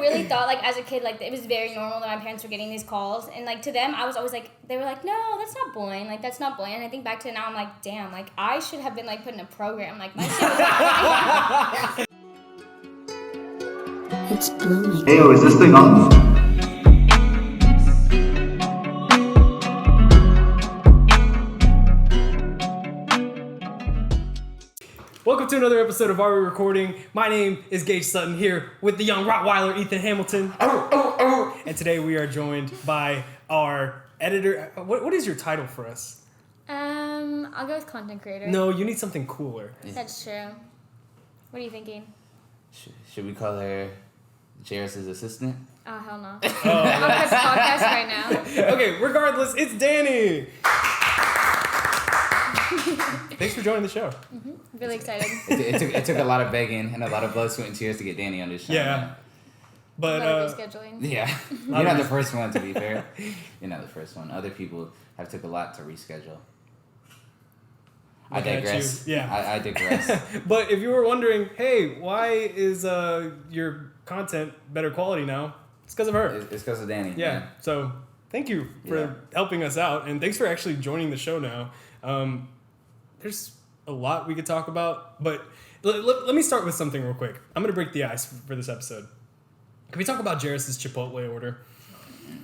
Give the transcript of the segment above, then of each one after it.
really thought, like, as a kid, like, it was very normal that my parents were getting these calls. And, like, to them, I was always like, they were like, no, that's not bullying. Like, that's not bullying. And I think back to it now, I'm like, damn, like, I should have been, like, put in a program. Like, my shit was like, It's blooming. Hey, is this thing on? Welcome to another episode of Are We Recording? My name is Gage Sutton here with the young Rottweiler Ethan Hamilton. And today we are joined by our editor. What is your title for us? I'll go with content creator. No, you need something cooler. That's true. What are you thinking? Should we call her Jairus' assistant? Oh, hell no. I'll cut the podcast right now. Okay, regardless, it's Danny. Thanks for joining the show. Mm-hmm. Really excited. It took a lot of begging and a a blood, sweat, and tears to get Danny on this show. Yeah. But, rescheduling. Yeah. You're not the first one, to be fair. You're not the first one. Other people have took a lot to reschedule. I digress. Yeah. I digress. But if you were wondering, hey, why is your content better quality now? It's because of her. It's because of Danny. Yeah. So thank you for helping us out, and thanks for actually joining the show now. There's a lot we could talk about, but let me start with something real quick. I'm going to break the ice for this episode. Can we talk about Jairus' Chipotle order?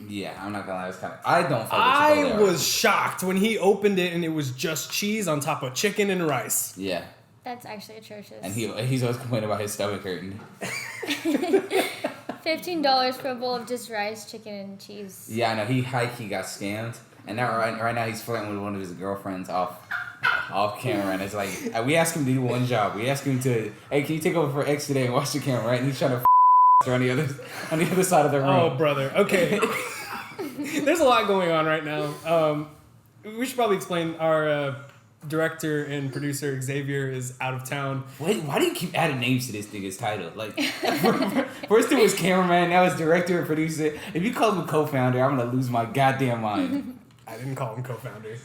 Yeah, I'm not gonna lie. It's kind of. I don't. Fuck with I Chipotle was order. shocked when he opened it and it was just cheese on top of chicken and rice. Yeah. That's actually atrocious. And he's always complaining about his stomach hurting. $15 for a bowl of just rice, chicken, and cheese. Yeah, I know. He got scammed, and now right now he's flirting with one of his girlfriends off camera, and it's like we asked him to do one job. We asked him to, hey, can you take over for X today and watch the camera, right? And he's trying to her on the other side of the room. Oh, brother. Okay. There's a lot going on right now. We should probably explain our director and producer Xavier is out of town. Wait, why do you keep adding names to this nigga's title? Like, first it was cameraman, now it's director and producer. If you call him a co-founder, I'm gonna lose my goddamn mind. I didn't call him co-founder,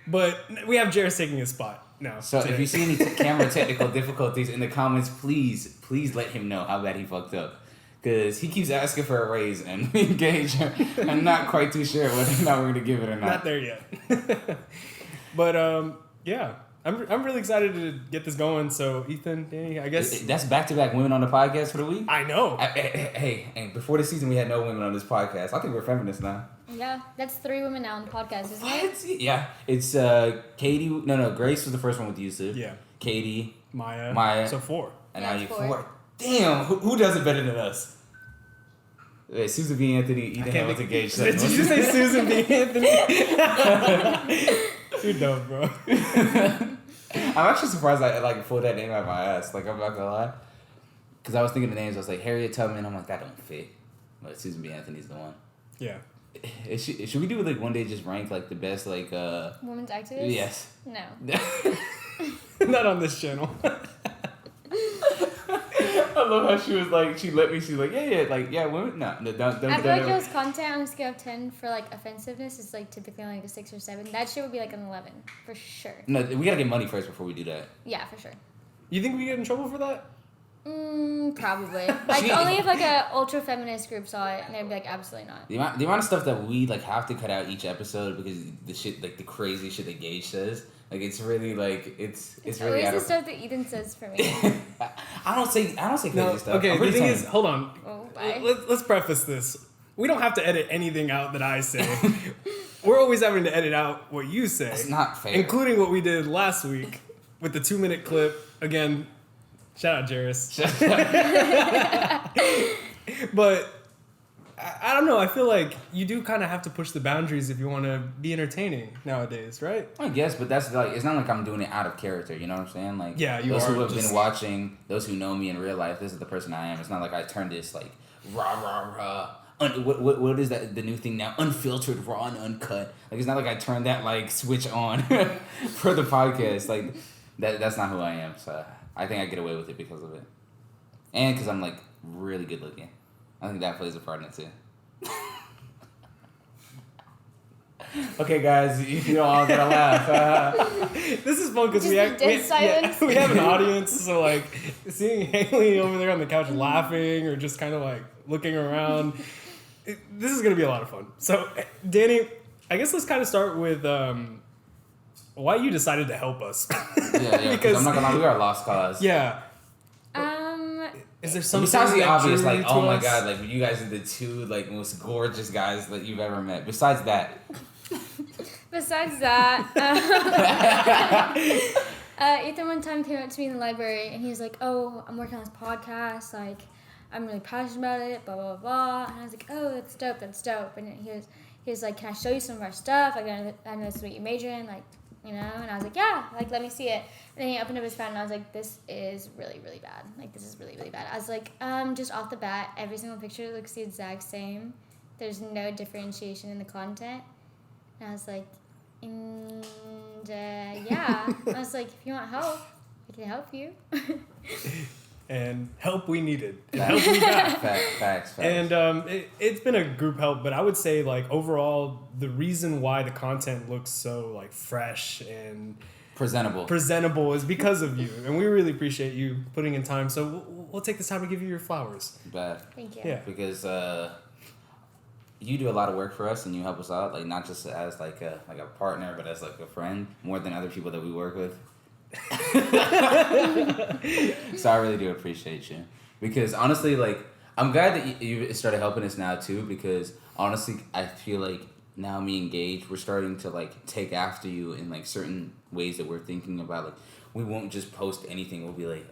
but we have Jairus taking his spot now. So today. if you see any camera technical difficulties in the comments, please let him know how bad he fucked up. Because he keeps asking for a raise, and me and Gage are not quite too sure whether or not we're going to give it or not. Not there yet. But, yeah. I'm really excited to get this going. So, Ethan, Danny, I guess... That's back-to-back women on the podcast for the week? I know. Hey, before the season, we had no women on this podcast. I think we're feminists now. Yeah, that's 3 women now on the podcast, isn't it? Yeah. It's Katie... No, Grace was the first one with Yusuf. Yeah. Katie. Maya. So 4. And Yeah, now you 4. 4. Damn, who does it better than us? Wait, Susan B. Anthony, Ethan Hamilton, Gage. Did you say Susan B. Anthony? You're dumb, bro. I'm actually surprised I pulled that name out of my ass. Like, I'm not gonna lie. Because I was thinking the names. I was like, Harriet Tubman. I'm like, that don't fit. But Susan B. Anthony's the one. Yeah. Should we do like one day just rank like the best like Women's activists? Yes. No. Not on this channel. I love how she was like, she let me, she's like, yeah, women, no, don't. I feel like y'all's content on a scale of 10 for, like, offensive,ness is, like, typically like a 6 or 7. That shit would be, like, an 11, for sure. No, we gotta get money first before we do that. Yeah, for sure. You think we get in trouble for that? Probably. Like, only if, like, a ultra-feminist group saw it, and they'd be like, absolutely not. The amount of stuff that we, like, have to cut out each episode because the shit, like, the crazy shit that Gage says, like, it's really, like, it's really always the stuff that Ethan says for me. I don't say crazy stuff. Okay, the thing is, hold on. Oh, bye. Let's preface this. We don't have to edit anything out that I say. We're always having to edit out what you say. It's not fair. Including what we did last week with the 2-minute clip. Again, shout out Jairus. But I don't know. I feel like you do kind of have to push the boundaries if you want to be entertaining nowadays, right? I guess, but that's like, it's not like I'm doing it out of character, you know what I'm saying? Like, yeah, you those are who have just... been watching, those who know me in real life, this is the person I am. It's not like I turned this like rah. What is that? The new thing now? Unfiltered, raw, and uncut. Like, it's not like I turned that like switch on for the podcast. Like, that's not who I am. So I think I get away with it because of it, and because I'm like really good looking. I think that plays a part in it too. Okay, guys, you all gotta laugh. This is fun because we have an audience, so like seeing Haley over there on the couch laughing or just kind of like looking around. This is gonna be a lot of fun. So, Danny, I guess let's kind of start with why you decided to help us. Yeah, because I'm not gonna lie, we are a lost cause. Yeah. Is there something besides the obvious, drew like, you to oh my us? god, like you guys are the two like most gorgeous guys that you've ever met. Besides that, Besides that, Ethan one time came up to me in the library and he was like, "Oh, I'm working on this podcast. Like, I'm really passionate about it. Blah blah blah." And I was like, "Oh, that's dope. That's dope." And he was like, "Can I show you some of our stuff? Like, I know this is what you major in. Like, you know." And I was like, "Yeah. Like, let me see it." And then he opened up his phone and I was like, "This is really really bad. Like, this is really really bad." I was like, just off the bat, every single picture looks the exact same. There's no differentiation in the content." And I was like, yeah. I was like, if you want help, I can help you. And help we needed. And help we got. Facts. And it's been a group help, but I would say like overall, the reason why the content looks so like fresh and presentable is because of you. And we really appreciate you putting in time. So we'll take this time to give you your flowers. Thank you. Yeah. Because you do a lot of work for us and you help us out, like not just as like a partner, but as like a friend, more than other people that we work with. So I really do appreciate you, because honestly, like I'm glad that you started helping us now too, because honestly I feel like now me and Gage, we're starting to like take after you in like certain ways that we're thinking about. Like we won't just post anything. We'll be like,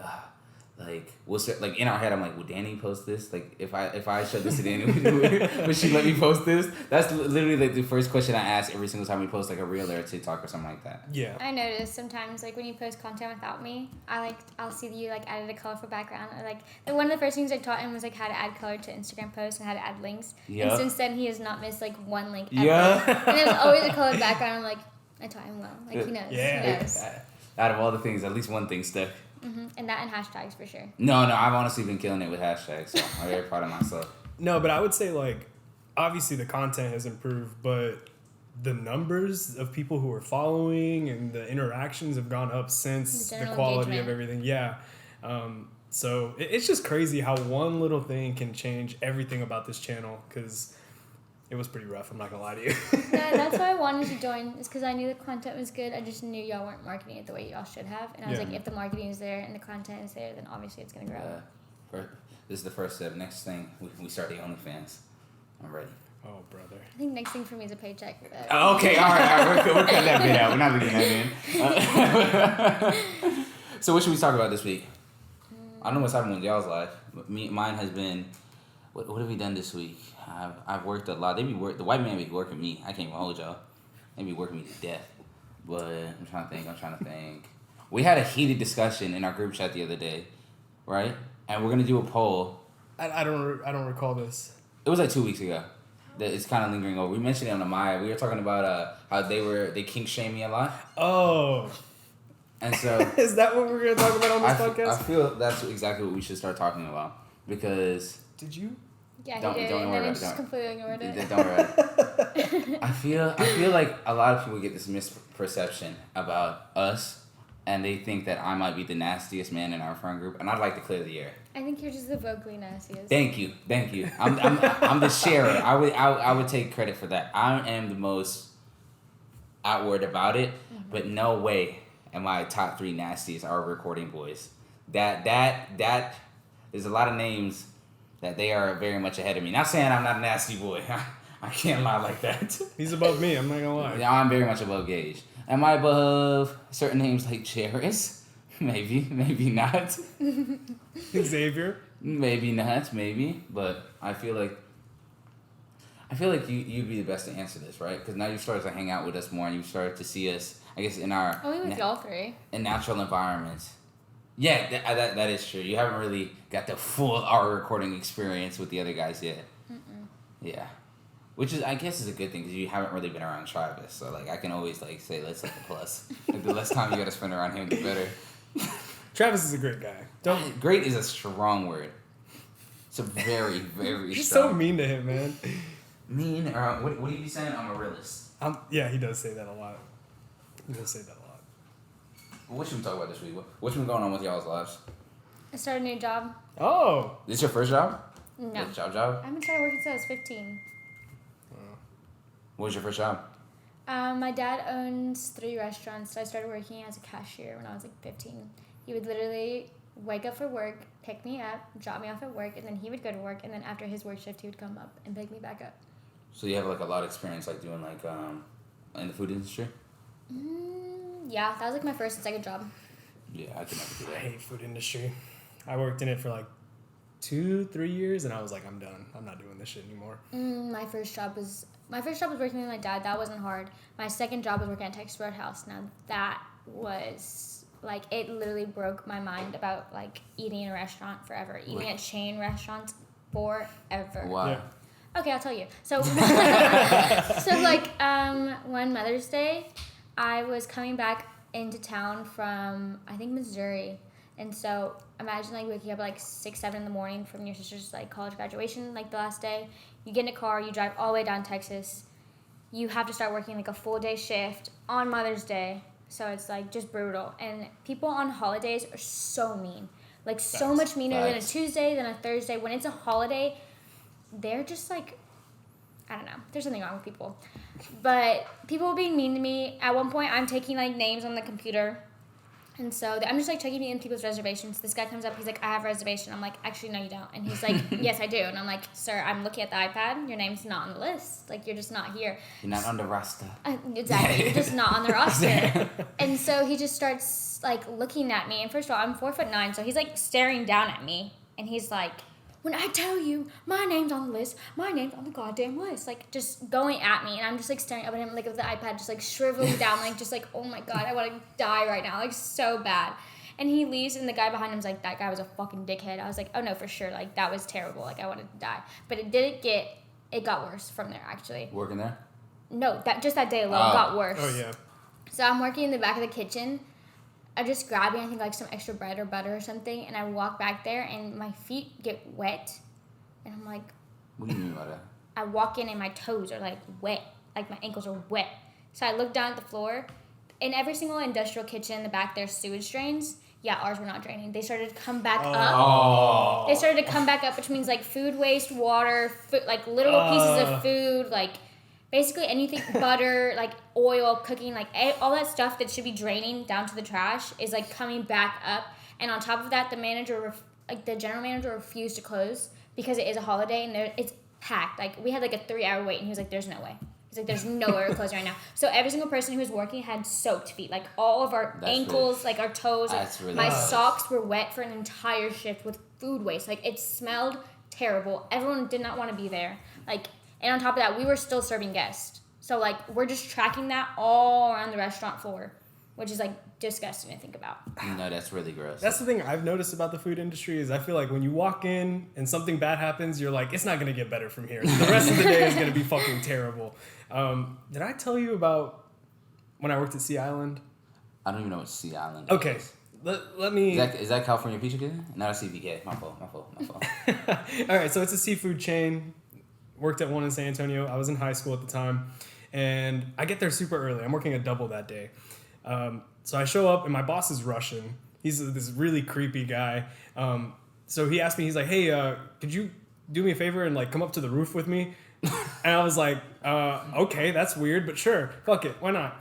like we'll start, like in our head I'm like, would Danny post this? Like if I showed this to Danny, would she let me post this? That's literally like the first question I ask every single time we post like a reel or a TikTok or something like that. Yeah. I notice sometimes like when you post content without me, I'll see that you like added a colorful background, or like one of the first things I taught him was like how to add color to Instagram posts and how to add links. Yep. And since then he has not missed like one link ever. Yeah. And there's always a colored background. I'm like, I taught him well. Like he knows. Yeah. He knows. Out of all the things, at least one thing stuck. Mm-hmm. And that and hashtags for sure. No, I've honestly been killing it with hashtags, so I'm very proud of myself. No, but I would say like obviously the content has improved, but the numbers of people who are following and the interactions have gone up since the quality engagement of everything. Yeah. So it's just crazy how one little thing can change everything about this channel, because it was pretty rough. I'm not gonna lie to you. Yeah, that's why I wanted to join. Is because I knew the content was good. I just knew y'all weren't marketing it the way y'all should have. And I was like, if the marketing is there and the content is there, then obviously it's gonna grow. This is the first step. Next thing, we start the OnlyFans. I'm ready. Oh, brother. I think next thing for me is a paycheck. Okay, all right. We're cutting that bit out. We're not leaving that in. So what should we talk about this week? I don't know what's happening with y'all's life. But mine has been. What have we done this week? I've worked a lot. The white man be working me. I can't even hold y'all. They be working me to death. But I'm trying to think. We had a heated discussion in our group chat the other day, right? And we're gonna do a poll. I don't recall this. It was like 2 weeks ago. That it's kind of lingering over. We mentioned it on the Maya. We were talking about how they kink shame me a lot. Oh. And so is that what we're gonna talk about on this podcast? I feel that's exactly what we should start talking about, because. Did you? Yeah, Don't he did. worry And about then it. it just completely ignored it. Don't worry about it. I feel like a lot of people get this misperception about us, and they think that I might be the nastiest man in our friend group, and I'd like to clear the air. I think you're just the vocally nastiest. Thank you. I'm the sharer. I would take credit for that. I am the most outward about it, but no way am I top 3 nastiest our recording boys. That there's a lot of names that they are very much ahead of me. Not saying I'm not a nasty boy. I can't lie like that. He's above me. I'm not gonna lie. Yeah, I'm very much above Gage. Am I above certain names like Charis? Maybe not. Xavier? Maybe not, but I feel like you'd be the best to answer this, right? Because now you started to hang out with us more, and you started to see us, I guess, in our Only with y'all 3. in natural environments. Yeah, that is true. You haven't really got the full hour recording experience with the other guys yet. Yeah, which is, I guess, is a good thing, because you haven't really been around Travis, so like I can always like say that's like a plus. Like, the less time you got to spend around him, the better. Travis is a great guy. Great is a strong word. It's a very, very You're strong. so mean to him, man. Mean? What do you be saying? I'm a realist. Yeah, he does say that a lot. What should we talk about this week? What's been going on with y'all's lives? I started a new job. Oh. This your first job? No. Like job? I haven't started working since I was 15. What was your first job? My dad owns 3 restaurants, so I started working as a cashier when I was like 15. He would literally wake up for work, pick me up, drop me off at work, and then he would go to work, and then after his work shift, he would come up and pick me back up. So you have like a lot of experience like doing like in the food industry? Yeah, that was like my first and second job. Yeah, I could never do I that. hate food industry. I worked in it for like 2-3 years, and I was like, I'm done. I'm not doing this shit anymore. My first job was working with my dad. That wasn't hard. My second job was working at Texas Roadhouse. Now that was like, it literally broke my mind about like eating in a restaurant forever, eating at chain restaurants forever. Why? Yeah. Okay, I'll tell you. So, one Mother's Day, I was coming back into town from, I think, Missouri. And so, imagine, like, waking up at, like, 6, 7 in the morning from your sister's, like, college graduation, like, the last day. You get in a car, you drive all the way down to Texas. You have to start working, like, a full-day shift on Mother's Day. So, it's, like, just brutal. And people on holidays are so mean. Like, so much meaner than a Tuesday, than a Thursday. When it's a holiday, they're just like, I don't know. There's something wrong with people. But people were being mean to me. At one point, I'm taking, like, names on the computer. And so I'm just, like, checking in people's reservations. This guy comes up. He's like, I have a reservation. I'm like, actually, no, you don't. And he's like, yes, I do. And I'm like, sir, I'm looking at the iPad. Your name's not on the list. Like, you're just not here. You're not on the roster. Exactly. You're just not on the roster. And so he just starts, like, looking at me. And first of all, I'm 4'9", so he's, like, staring down at me. And he's like, when I tell you my name's on the list, my name's on the goddamn list. Like, just going at me. And I'm just, like, staring up at him, like, with the iPad, just, like, shriveling down, like, just, like, oh, my God, I want to die right now. Like, so bad. And he leaves, and the guy behind him's like, that guy was a fucking dickhead. I was like, oh, no, for sure. Like, that was terrible. Like, I wanted to die. But it got worse from there, actually. Working there? No, that day alone got worse. Oh, yeah. So I'm working in the back of the kitchen. I'm just grabbing, I think, like, some extra bread or butter or something, and I walk back there, and my feet get wet. And I'm like... What do you mean by that? I walk in, and my toes are, like, wet. Like, my ankles are wet. So I look down at the floor. In every single industrial kitchen in the back, there's sewage drains. Yeah, ours were not draining. They started to come back up. They started to come back up, which means, like, food waste, water, like, literal pieces of food, like... Basically anything, butter, like oil, cooking, like all that stuff that should be draining down to the trash is like coming back up. And on top of that, the general manager refused to close because it is a holiday and it's packed. Like we had like a 3-hour wait and he was like, there's no way. He's like, there's no way we're closing right now. So every single person who was working had soaked feet. Like all of our ankles, like our toes, my socks were wet for an entire shift with food waste. Like it smelled terrible. Everyone did not want to be there. Like, and on top of that, we were still serving guests. So, like, we're just tracking that all around the restaurant floor, which is, like, disgusting to think about. No, that's really gross. That's the thing I've noticed about the food industry is I feel like when you walk in and something bad happens, you're like, it's not going to get better from here. The rest of the day is going to be fucking terrible. Did I tell you about when I worked at Sea Island? I don't even know what Sea Island Okay. is. Let me... Is that California Pizza Kitchen? Not a CPK. My fault. All right, so it's a seafood chain. Worked at one in San Antonio. I was in high school at the time. And I get there super early. I'm working a double that day. So I show up, and my boss is Russian. He's this really creepy guy. So he asked me, he's like, hey, could you do me a favor and, like, come up to the roof with me? And I was like, okay, that's weird, but sure. Fuck it. Why not?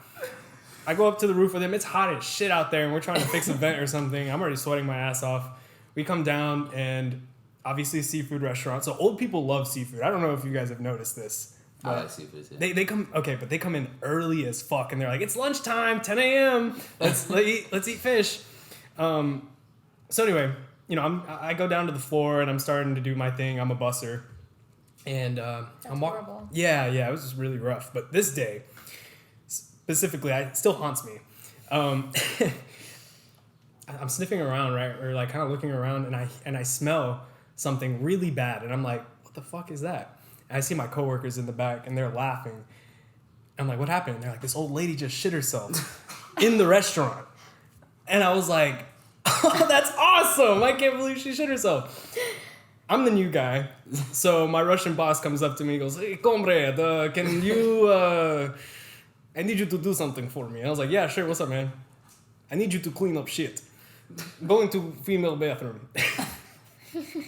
I go up to the roof with him. It's hot as shit out there, and we're trying to fix a vent or something. I'm already sweating my ass off. We come down, and... obviously a seafood restaurant. So old people love seafood. I don't know if you guys have noticed this. I like seafood too. They come, okay, but they come in early as fuck and they're like, it's lunchtime, 10 a.m. Let's eat fish. So anyway, you know, I go down to the floor and I'm starting to do my thing. I'm a busser. And I'm walking. Yeah, it was just really rough. But this day, specifically, it still haunts me. I'm sniffing around, right? Or like kind of looking around and I smell something really bad, and I'm like, what the fuck is that? And I see my coworkers in the back and they're laughing. I'm like, what happened? And they're like, this old lady just shit herself in the restaurant. And I was like, oh, that's awesome. I can't believe she shit herself. I'm the new guy. So my Russian boss comes up to me and goes, hey, comrade, can you, I need you to do something for me. And I was like, yeah, sure. What's up, man? I need you to clean up shit. Going to female bathroom.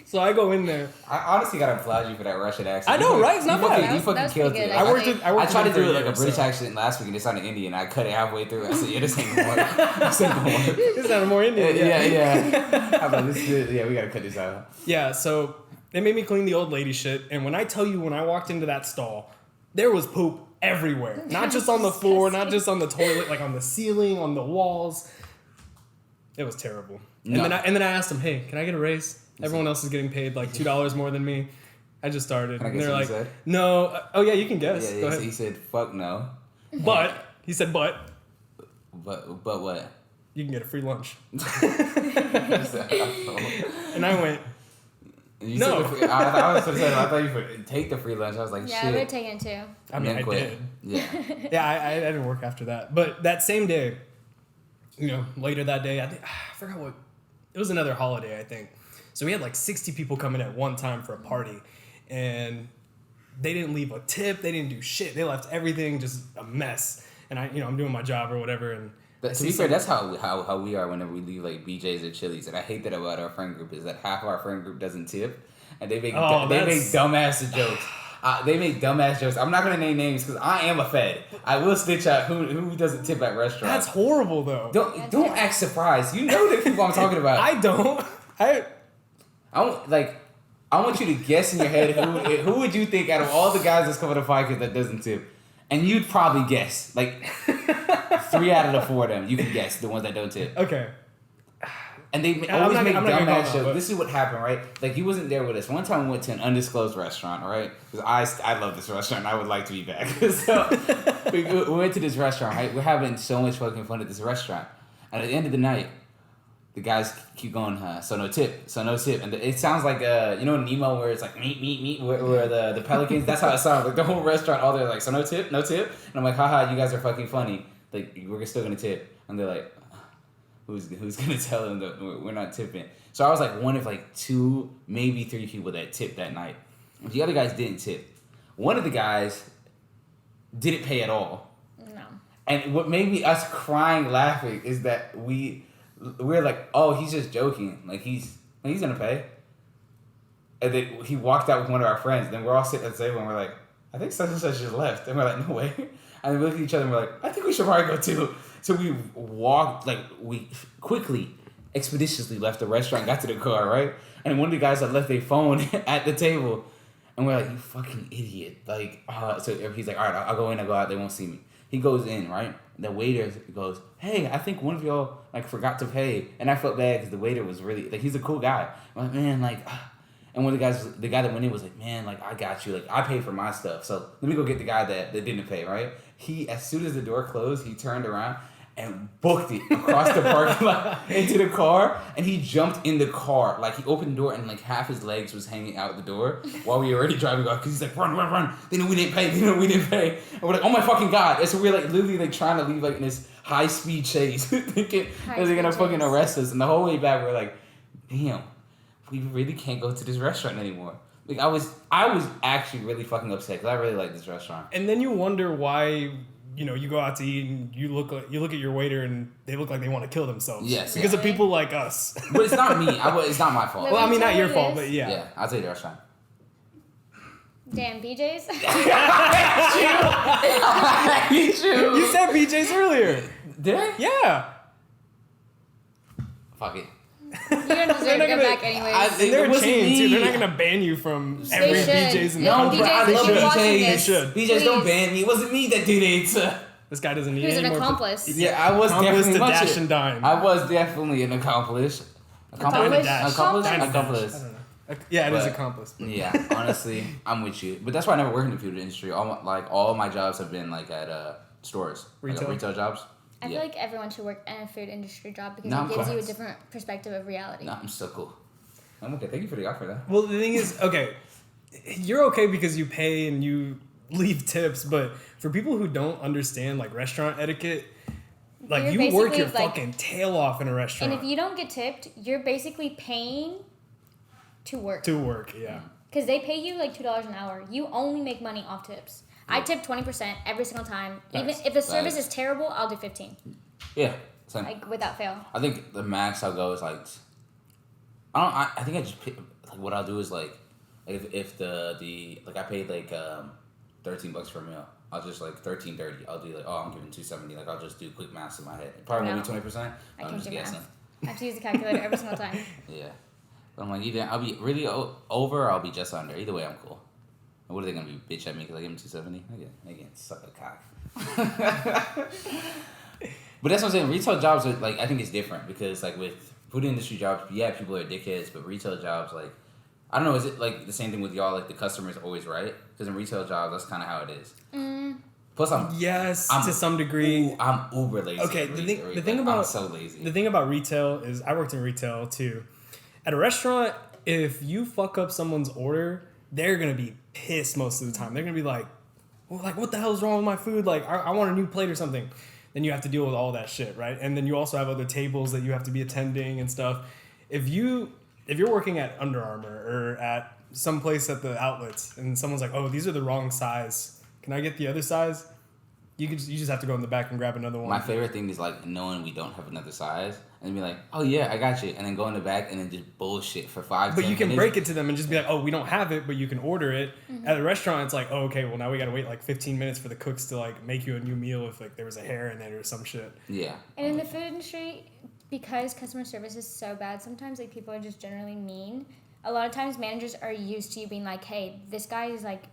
So I go in there. I honestly gotta applaud you for that Russian accent. I know, right? It's not bad. You fucking killed pretty it. good, I worked I tried to do it like a British accent last week and it sounded Indian. I cut it halfway through. I said, yeah, this ain't gonna work. This ain't gonna work. It sounded more Indian. Yeah. I thought we gotta cut this out. Yeah, so they made me clean the old lady shit. And when I tell you, when I walked into that stall, there was poop everywhere. Not just on the floor, not just on the toilet, like on the ceiling, on the walls. It was terrible. No. And then I asked them, hey, can I get a raise? Everyone else is getting paid like $2 more than me. I just started. Can I And guess they're what like, he said? no. Oh, yeah, you can guess. Yeah, Go ahead. he said, fuck no. But, he said, but, But what? you can get a free lunch. He said, And I went, You No. said I was gonna say, I thought you would take the free lunch. I was like, Yeah, shit. we're taking it too. I mean, Then I quit. did. Yeah. Yeah, I didn't work after that. But that same day, later that day, I forgot what, it was another holiday, I think. So we had like 60 people coming at one time for a party. And they didn't leave a tip. They didn't do shit. They left everything just a mess. And I'm doing my job or whatever. And To be fair, that's how we are whenever we leave like BJ's or Chili's. And I hate that about our friend group is that half of our friend group doesn't tip. And they make dumbass jokes. They make dumbass jokes. I'm not gonna name names because I am a Fed. I will stitch out who doesn't tip at restaurants. that's horrible, though. Don't act surprised. You know the people I'm talking about. I don't. I want you to guess in your head who would you think out of all the guys that's coming to podcast that doesn't tip, and you'd probably guess like 3 out of the 4 of them. You can guess the ones that don't tip. Okay. And they I'm always not make gonna call dumbass them out, shows. but- This is what happened, right? Like, you wasn't there with us. One time we went to an undisclosed restaurant, right? Because I love this restaurant and I would like to be back. So we went to this restaurant, right? We're having so much fucking fun at this restaurant. And at the end of the night, the guys keep going, so no tip. And it sounds like, Nemo where it's like, meat, where the pelicans, that's how it sounds. Like, the whole restaurant, all they're like, so no tip. And I'm like, haha, you guys are fucking funny. Like, we're still gonna tip. And they're like, who's gonna tell them that we're not tipping? So I was like one of like 2, maybe 3 people that tipped that night. The other guys didn't tip. One of the guys didn't pay at all. No. And what made me us crying laughing is that we're like, oh, he's just joking. Like he's gonna pay. And then he walked out with one of our friends. Then we're all sitting at the table and we're like, I think such and such just left. And we're like, no way. And then we look at each other and we're like, I think we should probably go too. So we walked, we quickly, expeditiously left the restaurant, got to the car, right? And one of the guys had left their phone at the table. And we're like, you fucking idiot. So he's like, all right, I'll go in, I'll go out, they won't see me. He goes in, right? The waiter goes, hey, I think one of y'all, forgot to pay. And I felt bad because the waiter was really, he's a cool guy. I'm like, man, and one of the guy that went in was like, man, I got you. I paid for my stuff. So let me go get the guy that didn't pay, right? He, as soon as the door closed, he turned around and booked it across the parking lot into the car, and he jumped in the car. He opened the door and half his legs was hanging out the door while we were already driving off, because he's like, run. They know we didn't pay. And we're like, oh my fucking God. And so we're literally trying to leave in this high speed chase thinking that they're gonna fucking arrest us. And the whole way back we're like, damn, we really can't go to this restaurant anymore. I was actually really fucking upset because I really like this restaurant. And then you wonder why, you go out to eat and you look at your waiter and they look like they want to kill themselves. Yes. Because of people like us. But it's not me. It's not my fault. Well, I mean, not your fault, but yeah. Yeah, I'll tell you the restaurant. Damn, BJ's. You said BJ's earlier. Did I? Yeah. Fuck it. You don't deserve to go back anyways. It They're wasn't chained, too. me. They're not going to ban you from every should. BJ's in the No, country. but I BJ's, love if you're watching BJ's. this, They should. BJ's, don't please. ban me. It wasn't me that did it. This guy doesn't need He was any an more. accomplice. Yeah, I was Accomplice definitely to much dash it. and dine. I was definitely an accomplice. Dine and dash. Accomplice? Dine and dash. Accomplice. I don't know. Yeah, it is But- accomplice. Yeah, honestly, I'm with you. But that's why I never worked in the food industry. All my jobs have been at stores. Retail? Retail jobs. I feel like everyone should work in a food industry job because No, it gives you a facts. different perspective of reality. No, I'm so cool. I'm okay. Thank you for the offer, though. Well, the thing is, okay, you're okay because you pay and you leave tips, but for people who don't understand restaurant etiquette, You're you work basically, your fucking tail off in a restaurant. And if you don't get tipped, you're basically paying to work. to work, yeah. Because they pay you $2 an hour. You only make money off tips. I tip 20% every single time. Even Nice. if the service Nice. is terrible, I'll do 15. Yeah. Same. Without fail. I think the max I'll go is I think I just what I'll do is like if the like I paid like $13 for a meal. I'll just like $13.30. I'll do like I'm giving $2.70. Like I'll just do quick maths in my head. Probably won't be 20%. I'm just guessing. I have to use the calculator every single time. Yeah, but I'm like either I'll be really over or I'll be just under. Either way, I'm cool. And what are they gonna be bitch at me because I give them $2.70? Again, suck a cock. But that's what I'm saying. Retail jobs are like I think it's different because like with food industry jobs, yeah, people are dickheads, but retail jobs like. I don't know, is it like the same thing with y'all, like the customer's always right? Because in retail jobs, that's kind of how it is. Plus, I'm to some degree. I'm uber lazy. Okay, the thing about I'm so lazy. The thing about retail is I worked in retail too. At a restaurant, if you fuck up someone's order, they're gonna be pissed most of the time. They're gonna be like, well, like what the hell's wrong with my food? Like I want a new plate or something. Then you have to deal with all that shit, right? And then you also have other tables that you have to be attending and stuff. If you're working at Under Armour or at some place at the outlets and someone's like, oh, these are the wrong size. Can I get the other size? You just have to go in the back and grab another one. My favorite thing is like knowing we don't have another size and be like, oh yeah, I got you. And then go in the back and then just bullshit for 5 But 10 you can minutes. break it to them and just be like, oh, we don't have it, but you can order it. Mm-hmm. At a restaurant, it's like, oh, okay, well now we got to wait like 15 minutes for the cooks to like make you a new meal if like there was a hair in it or some shit. Yeah. And in the food industry, because customer service is so bad, sometimes like people are just generally mean. A lot of times managers are used to you being like, hey, this guy is like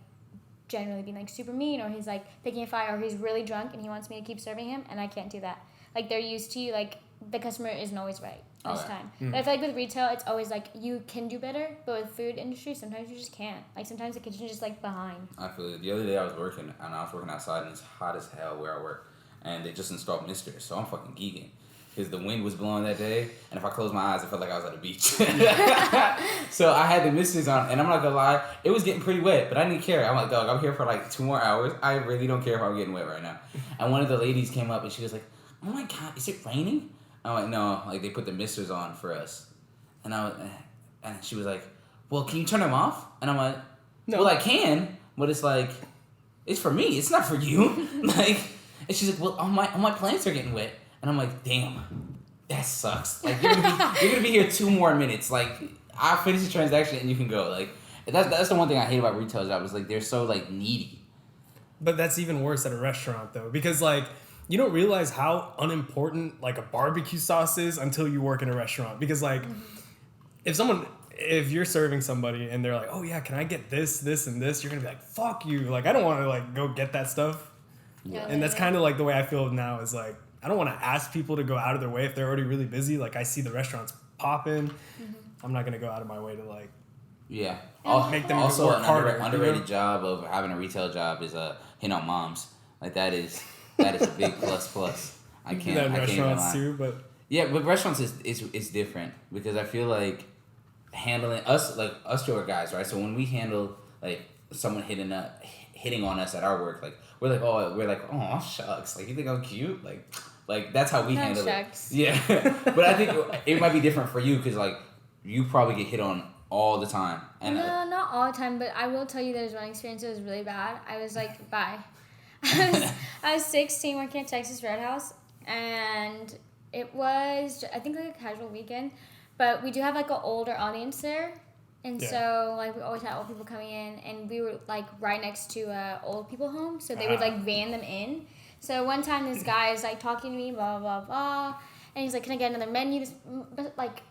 generally being like super mean, or he's like picking a fight, or he's really drunk and he wants me to keep serving him and I can't do that. Like they're used to you, like the customer isn't always right this time. But I feel like with retail, it's always like you can do better, but with food industry, sometimes you just can't. Like sometimes the kitchen's just like behind. I feel it. The other day I was working outside and it's hot as hell where I work, and they just installed misters, so I'm fucking geeking. Because the wind was blowing that day, and if I closed my eyes, I felt like I was at the beach. So I had the misters on, and I'm not gonna lie, it was getting pretty wet, but I didn't care. I'm like, dog, I'm here for like 2 more hours. I really don't care if I'm getting wet right now. And one of the ladies came up, and she was like, oh my God, is it raining? I'm like, no, like they put the misters on for us. And she was like, well, can you turn them off? And I'm like, no. Well, I can, but it's like, it's for me, it's not for you. Like, and she's like, well, all my plants are getting wet. And I'm like, damn, that sucks. Like, you're gonna be here 2 more minutes. Like, I'll finish the transaction and you can go. Like, that's the one thing I hate about retail jobs is like they're so like needy. But that's even worse at a restaurant though, because like you don't realize how unimportant like a barbecue sauce is until you work in a restaurant. Because like if you're serving somebody and they're like, oh yeah, can I get this, this, and this? You're gonna be like, fuck you. Like I don't want to like go get that stuff. Yeah. And that's kind of like the way I feel now is like. I don't want to ask people to go out of their way if they're already really busy. Like, I see the restaurants popping. Mm-hmm. I'm not going to go out of my way to, like, make them also work harder. Underrated job of having a retail job is hitting on moms. Like, that is a big plus. I can't. That in restaurants lie. too, but... Yeah, but restaurants is different because I feel like handling us short guys, right? So when we handle, like, someone hitting on us at our work, like, we're like, oh, shucks. Like, you think I'm cute? Like that's how we handle shucks. It. Yeah. But I think it might be different for you because, like, you probably get hit on all the time. And no, not all the time, but I will tell you there's one experience that was really bad. I was like, bye. I was 16 working at Texas Roadhouse, and it was, I think, like a casual weekend, but we do have, like, an older audience there. And so, like, we always had old people coming in, and we were, like, right next to a old people home, so they would, like, van them in. So one time this guy is, like, talking to me, blah, blah, blah, and he's like, can I get another menu? But, like,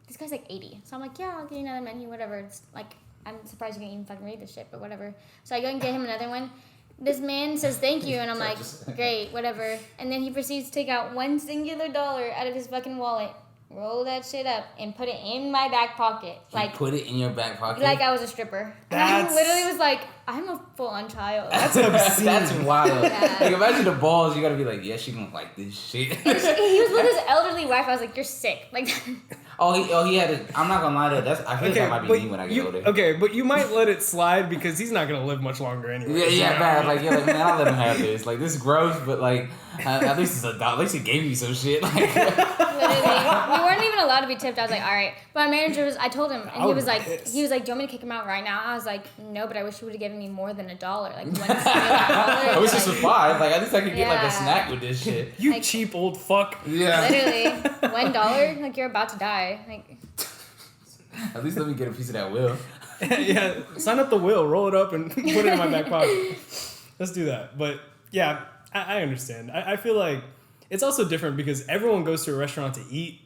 this guy's, like, 80. So I'm like, yeah, I'll get you another menu, whatever. It's, like, I'm surprised you can even fucking read this shit, but whatever. So I go and get him another one. This man says thank you, and I'm like, great, whatever. And then he proceeds to take out one singular dollar out of his fucking wallet, roll that shit up, and put it in my back pocket. Like, put it in your back pocket? Like I was a stripper. And I literally was like, I'm a full-on child. That's obscene. That's wild. Yeah. Like, imagine the balls. You gotta be like, yeah, she gonna like this shit. He was with his elderly wife. I was like, you're sick. Like. He had it. I'm not gonna lie to you. I feel like that might be me when I get older. Okay, but you might let it slide because he's not gonna live much longer anyway. Yeah, bad. Like, man, I'll let him have this. Like, this is gross, but like, at least it's $1. At least he gave me some shit. Like, literally, we weren't even allowed to be tipped. I was like, all right. But my manager I told him, and he was like, do you want me to kick him out right now? I was like, no, but I wish you would have given me more than $1. Like, I wish this was $5. Like, at least I could get like a snack with this shit. You like, cheap old fuck. Yeah. Literally, $1. Like, you're about to die. Like. At least let me get a piece of that will. Yeah, sign up the will, roll it up, and put it in my back pocket. Let's do that. But yeah, I understand. I feel like it's also different because everyone goes to a restaurant to eat.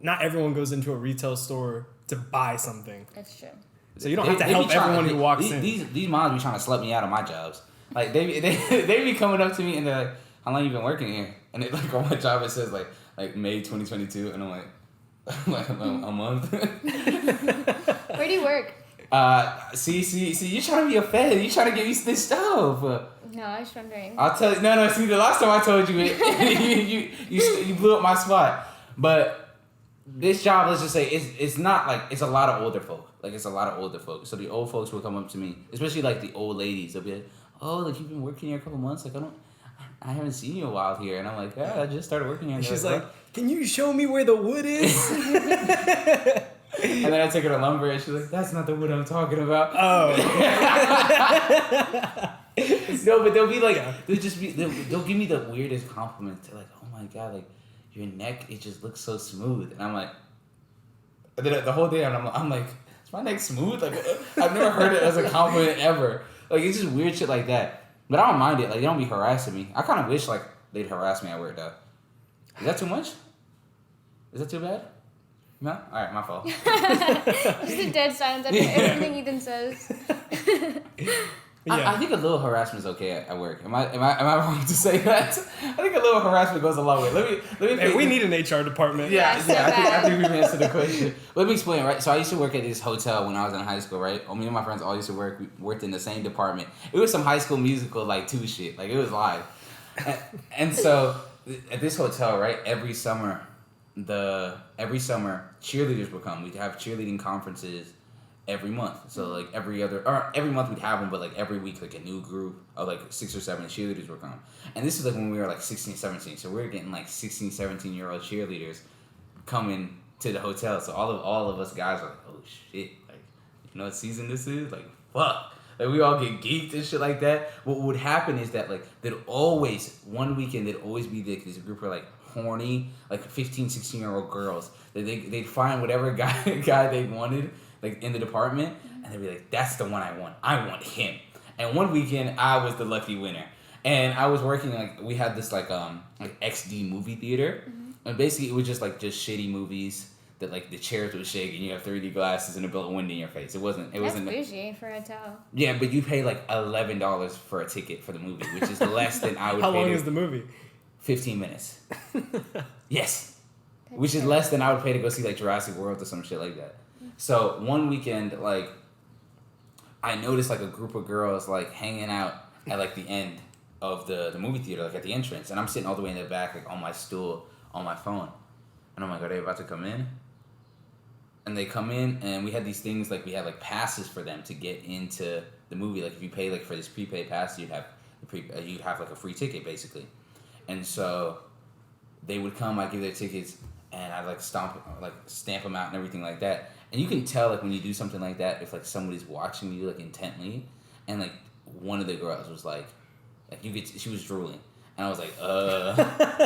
Not everyone goes into a retail store to buy something. That's true. So you don't have to help everyone who walks in. These moms be trying to slut me out of my jobs. Like they be coming up to me and they're like, "How long you been working here?" And it, like on my job it says like May 2022, and I'm like a month. Where do you work? See, you trying to be a fed. You trying to get me stitched up. No, I was wondering. I'll tell you. No. See, the last time I told you it, you blew up my spot. But this job, let's just say, it's not like it's a lot of older folk. Like it's a lot of older folk. So the old folks will come up to me, especially like the old ladies. They'll be like, "Oh, like you've been working here a couple months. Like I haven't seen you a while here." And I'm like, "Yeah, I just started working here." And she's like, "Can you show me where the wood is?" And then I take her to lumber, and she's like, "That's not the wood I'm talking about." Oh. No, but they'll be like, they'll give me the weirdest compliment. They're like, "Oh my god, like your neck, it just looks so smooth." And I'm like, and then the whole day I'm like, "Is my neck smooth?" Like I've never heard it as a compliment ever. Like it's just weird shit like that. But I don't mind it. Like they don't be harassing me. I kind of wish like they'd harass me at work though. Is that too much? Is that too bad? No? Alright, my fault. Just a dead silence after everything Ethan says. I think a little harassment is okay at work. Am I wrong to say that? I think a little harassment goes a long way. Let me. Hey, we need an HR department. Yeah. I think we've answered the question. Let me explain. Right. So I used to work at this hotel when I was in high school. Right. Me and my friends all used to work. We worked in the same department. It was some High School Musical like 2 shit. Like it was live. And so at this hotel, right, every summer cheerleaders would come. We'd have cheerleading conferences every month. So like every month we'd have them, but like every week like a new group of like 6 or 7 cheerleaders would come. And this is like when we were like 16, 17. So we were getting like 16, 17-year-old cheerleaders coming to the hotel. So all of us guys were like, "Oh shit, like you know what season this is? Like fuck." Like we all get geeked and shit like that. What would happen is that like one weekend there'd always be this group of like horny like 15, 16-year-old girls that they'd find whatever guy they wanted like in the department, and they'd be like, "That's the one I want him." And one weekend I was the lucky winner, and I was working like we had this like XD movie theater, and basically it was just shitty movies that like the chairs would shake and you have 3D glasses and a built wind in your face. It wasn't bougie for a hotel. Yeah, but you pay like $11 for a ticket for the movie, which is less than I would. How long is the movie? 15 minutes. Yes. Which is less than I would pay to go see like Jurassic World or some shit like that. So one weekend, like, I noticed like a group of girls like hanging out at like the end of the movie theater, like at the entrance, and I'm sitting all the way in the back, like on my stool, on my phone, and I'm like, "Are they about to come in?" And they come in, and we had these things like we had like passes for them to get into the movie. Like if you pay like for this prepaid pass, you'd have like a free ticket basically. And so they would come, I'd give their tickets, and I'd like stamp them out and everything like that. And you can tell like when you do something like that if like somebody's watching you like intently, and like one of the girls was like she was drooling, and I was like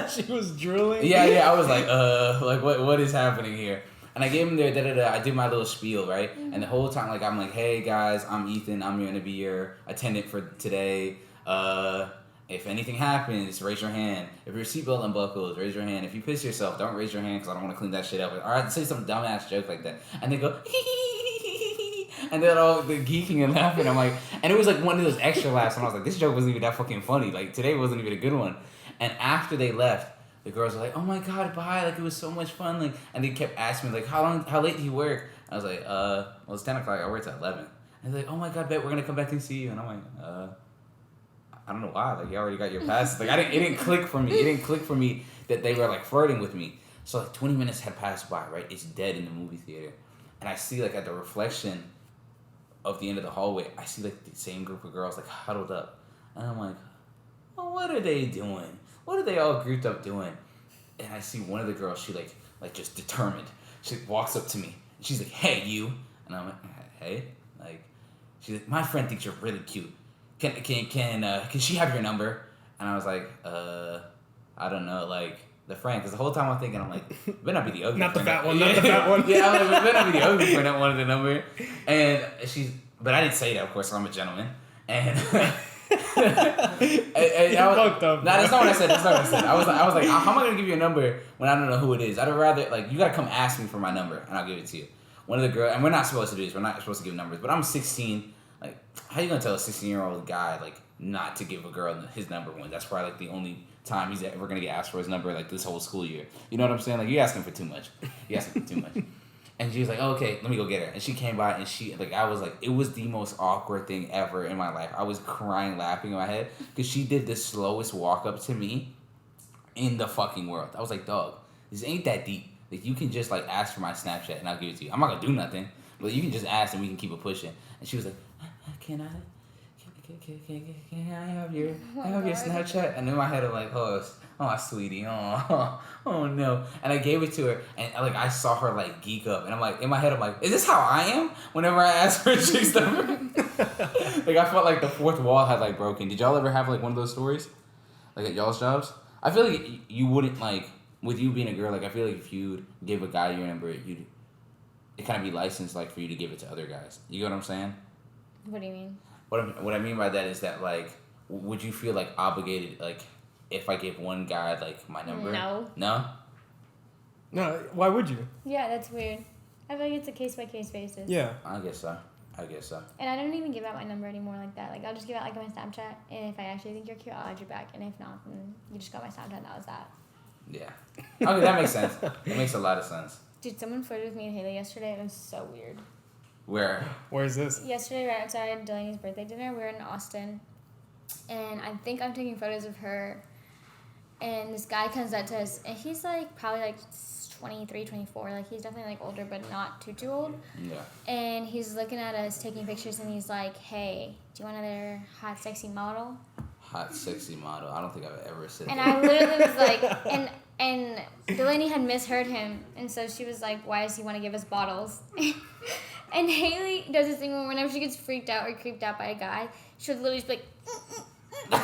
She was drooling? Yeah, I was like what is happening here? And I gave him their I did my little spiel, right? And the whole time like I'm like, "Hey guys, I'm Ethan, I'm gonna be your attendant for today. If anything happens, raise your hand. If your seatbelt unbuckles, raise your hand. If you piss yourself, don't raise your hand because I don't want to clean that shit up." Or I'd say some dumbass joke like that. And they go, and they're geeking and laughing. I'm like, and it was like one of those extra laughs. And I was like, this joke wasn't even that fucking funny. Like today wasn't even a good one. And after they left, the girls were like, "Oh my god, bye. Like it was so much fun." Like, and they kept asking me like, how late do you work? I was like, well, it's 10 o'clock. I work till 11. And they're like, "Oh my god, bet we're gonna come back and see you." And I'm like, I don't know why. Like you already got your passes. Like it didn't click for me. It didn't click for me that they were like flirting with me. So like 20 minutes had passed by, right? It's dead in the movie theater, and I see like at the reflection of the end of the hallway, I see like the same group of girls like huddled up, and I'm like, "Oh, what are they doing? What are they all grouped up doing?" And I see one of the girls. She like just determined. She walks up to me. And she's like, "Hey, you," and I'm like, "Hey," like she's like, "My friend thinks you're really cute. Can she have your number?" And I was like, I don't know, like, the friend, because the whole time I'm thinking, I'm like, it better not be the ugly Not the friend. fat one, not the fat one. Yeah, I'm like, it better not be the ugly friend that wanted the number. And but I didn't say that, of course, so I'm a gentleman. And fucked up. Nah, that's not what I said. I was like, how am I gonna give you a number when I don't know who it is? I'd rather like you gotta come ask me for my number and I'll give it to you. One of the girls, and we're not supposed to do this. We're not supposed to give numbers. But I'm 16. Like, how you gonna tell a 16-year-old guy like not to give a girl his number when that's probably like the only time he's ever gonna get asked for his number like this whole school year? You know what I'm saying? Like, you're asking for too much. You're asking for too much. And she was like, oh, okay, let me go get her. And she came by and I was like, it was the most awkward thing ever in my life. I was crying, laughing in my head because she did the slowest walk up to me in the fucking world. I was like, dog, this ain't that deep. Like, you can just like ask for my Snapchat and I'll give it to you. I'm not gonna do nothing, but you can just ask and we can keep it pushing. And she was like, can I have your Snapchat? And in my head I'm like, oh, sweetie, oh no. And I gave it to her, and like I saw her like geek up, and I'm like, in my head I'm like, is this how I am whenever I ask for a chick's number? Like, I felt like the fourth wall had like broken. Did y'all ever have like one of those stories, like at y'all's jobs? I feel like you wouldn't, like, with you being a girl, like I feel like if you'd give a guy your number, it kind of be licensed like for you to give it to other guys. You get what I'm saying? What do you mean? What I mean by that is that, like, would you feel like obligated, like, if I gave one guy like my number? No. No? No, why would you? Yeah, that's weird. I feel like it's a case-by-case basis. Yeah. I guess so. And I don't even give out my number anymore like that. Like, I'll just give out like my Snapchat, and if I actually think you're cute, I'll add you back. And if not, then you just got my Snapchat, and that was that. Yeah. Okay, that makes sense. That makes a lot of sense. Dude, someone flirted with me and Haley yesterday. It was so weird. Where? Where is this? Yesterday, right outside Delaney's birthday dinner, we were in Austin, and I think I'm taking photos of her, and this guy comes up to us, and he's like probably like 23, 24, like he's definitely like older, but not too old. Yeah. And he's looking at us taking pictures, and he's like, hey, do you want another hot, sexy model? Hot, sexy model. I don't think I've ever said And that. I literally was like, and Delaney had misheard him, and so she was like, why does he want to give us bottles? And Haley does this thing where whenever she gets freaked out or creeped out by a guy, she'll literally just be like, and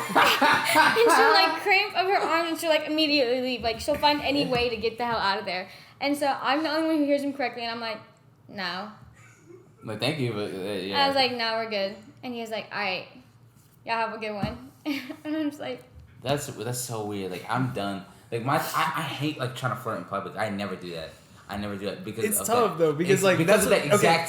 she'll like cramp up her arm, and she'll like immediately leave. Like, she'll find any way to get the hell out of there. And so I'm the only one who hears him correctly, and I'm like, no. Like, thank you, but yeah. I was like, no, we're good. And he was like, all right, y'all have a good one. And I'm just like, That's so weird. Like, I'm done. Like, I hate like trying to flirt in public. I never do that because It's of tough that. though, because like because of that okay.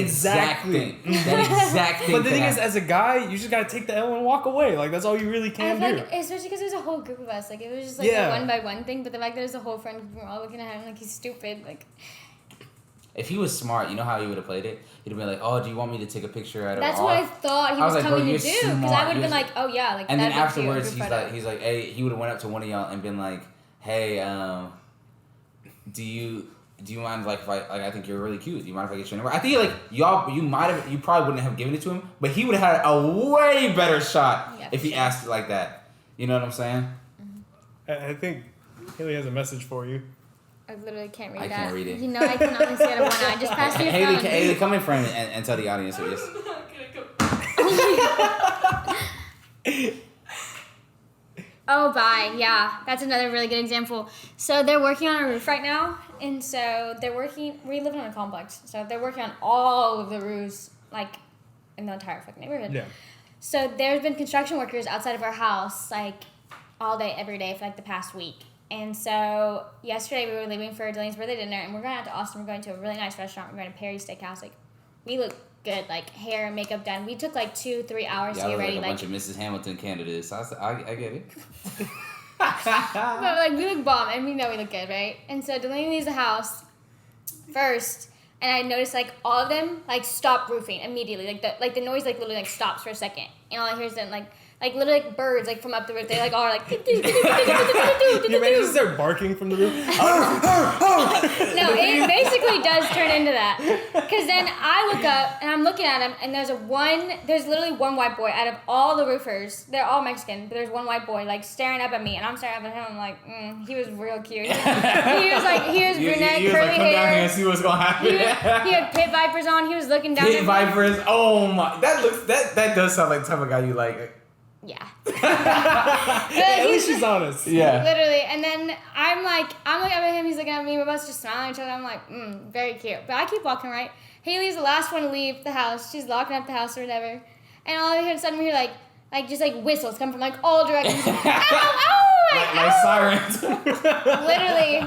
exact thing. That exact thing. But the thing is, as a guy, you just gotta take the L and walk away. Like, that's all you really I can feel do. like, especially because there's a whole group of us. Like, it was just like a one-by-one thing, but the fact that there's a whole friend group, we're all looking at him like he's stupid. Like, if he was smart, you know how he would have played it? He'd have been like, oh, do you want me to take a picture at that's all? what I thought he was like, coming bro, to do. Because I would have been like, oh yeah, like, and then that'd be cute, afterwards, group photo. he's like, hey, he would have went up to one of y'all and been like, hey, do you mind, like, if I think you're really cute. Do you mind if I get your number? I think, like, you probably wouldn't have given it to him, but he would have had a way better shot if he asked it like that. You know what I'm saying? Mm-hmm. I think Haley has a message for you. I literally can't read I that. can't read it. You know, I can only see out of one eye. Just pass me your phone. Haley, come in front and tell the audience what yes. Oh, bye. Yeah, that's another really good example. So they're working on a roof right now, and so we live in a complex, so they're working on all of the roofs, like, in the entire fucking neighborhood. Yeah. So there's been construction workers outside of our house, like, all day, every day for, like, the past week. And so yesterday we were leaving for Delaney's birthday dinner, and we're going out to Austin. We're going to a really nice restaurant. We're going to Perry's Steakhouse. Like, we look good, like, hair and makeup done. We took like 2-3 hours to get ready. Like a bunch of Mrs. Hamilton candidates. So I get it. But like, we look bomb, and we know we look good, right? And so Delaney leaves the house first, and I noticed like all of them like stop roofing immediately. Like the noise like literally like stops for a second, and all I hear is then like literally like birds like from up the roof. They like all are like. Your man just start barking from the roof. No, it basically does turn into that. Because then I look up and I'm looking at him, and there's literally one white boy out of all the roofers. They're all Mexican, but there's one white boy like staring up at me, and I'm staring up at him. I'm like, he was real cute. He was brunette, he was curly like, come down hair. here and see what's gonna happen. He had pit vipers on. He was looking down at Pit me. vipers. Oh my, that does sound like the type of guy you like. Yeah. At least she's honest. Yeah. Literally. And then I'm looking at him, he's looking at me, we're both just smiling at each other. I'm like, very cute. But I keep walking, right? Haley's the last one to leave the house. She's locking up the house or whatever. And all of a sudden we hear like just like whistles come from like all directions. Ow, ow, Like sirens. Literally.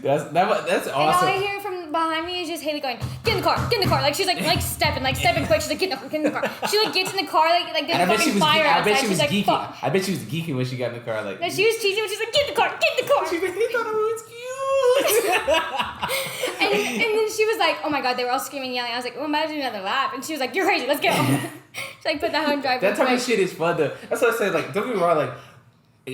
That's And all I awesome. hear from behind me is just Haley going, get in the car. Like she's like stepping quick. She's like, get in the car. She like gets in the car like there's And I bet she fucking was. fire I bet outside. she was She's like, geeky. fuck. I bet she was geeky when she got in the car. Like, No, she was teasing, but she's like, get in the car. he thought it was cute. And then she was like, oh my god, they were all screaming, yelling. I was like, well, imagine another lap. And she was like, you're crazy, let's go. She like put the hoe in drive. That type of shit is fun though. That's what I said. Like, don't get me wrong. Like,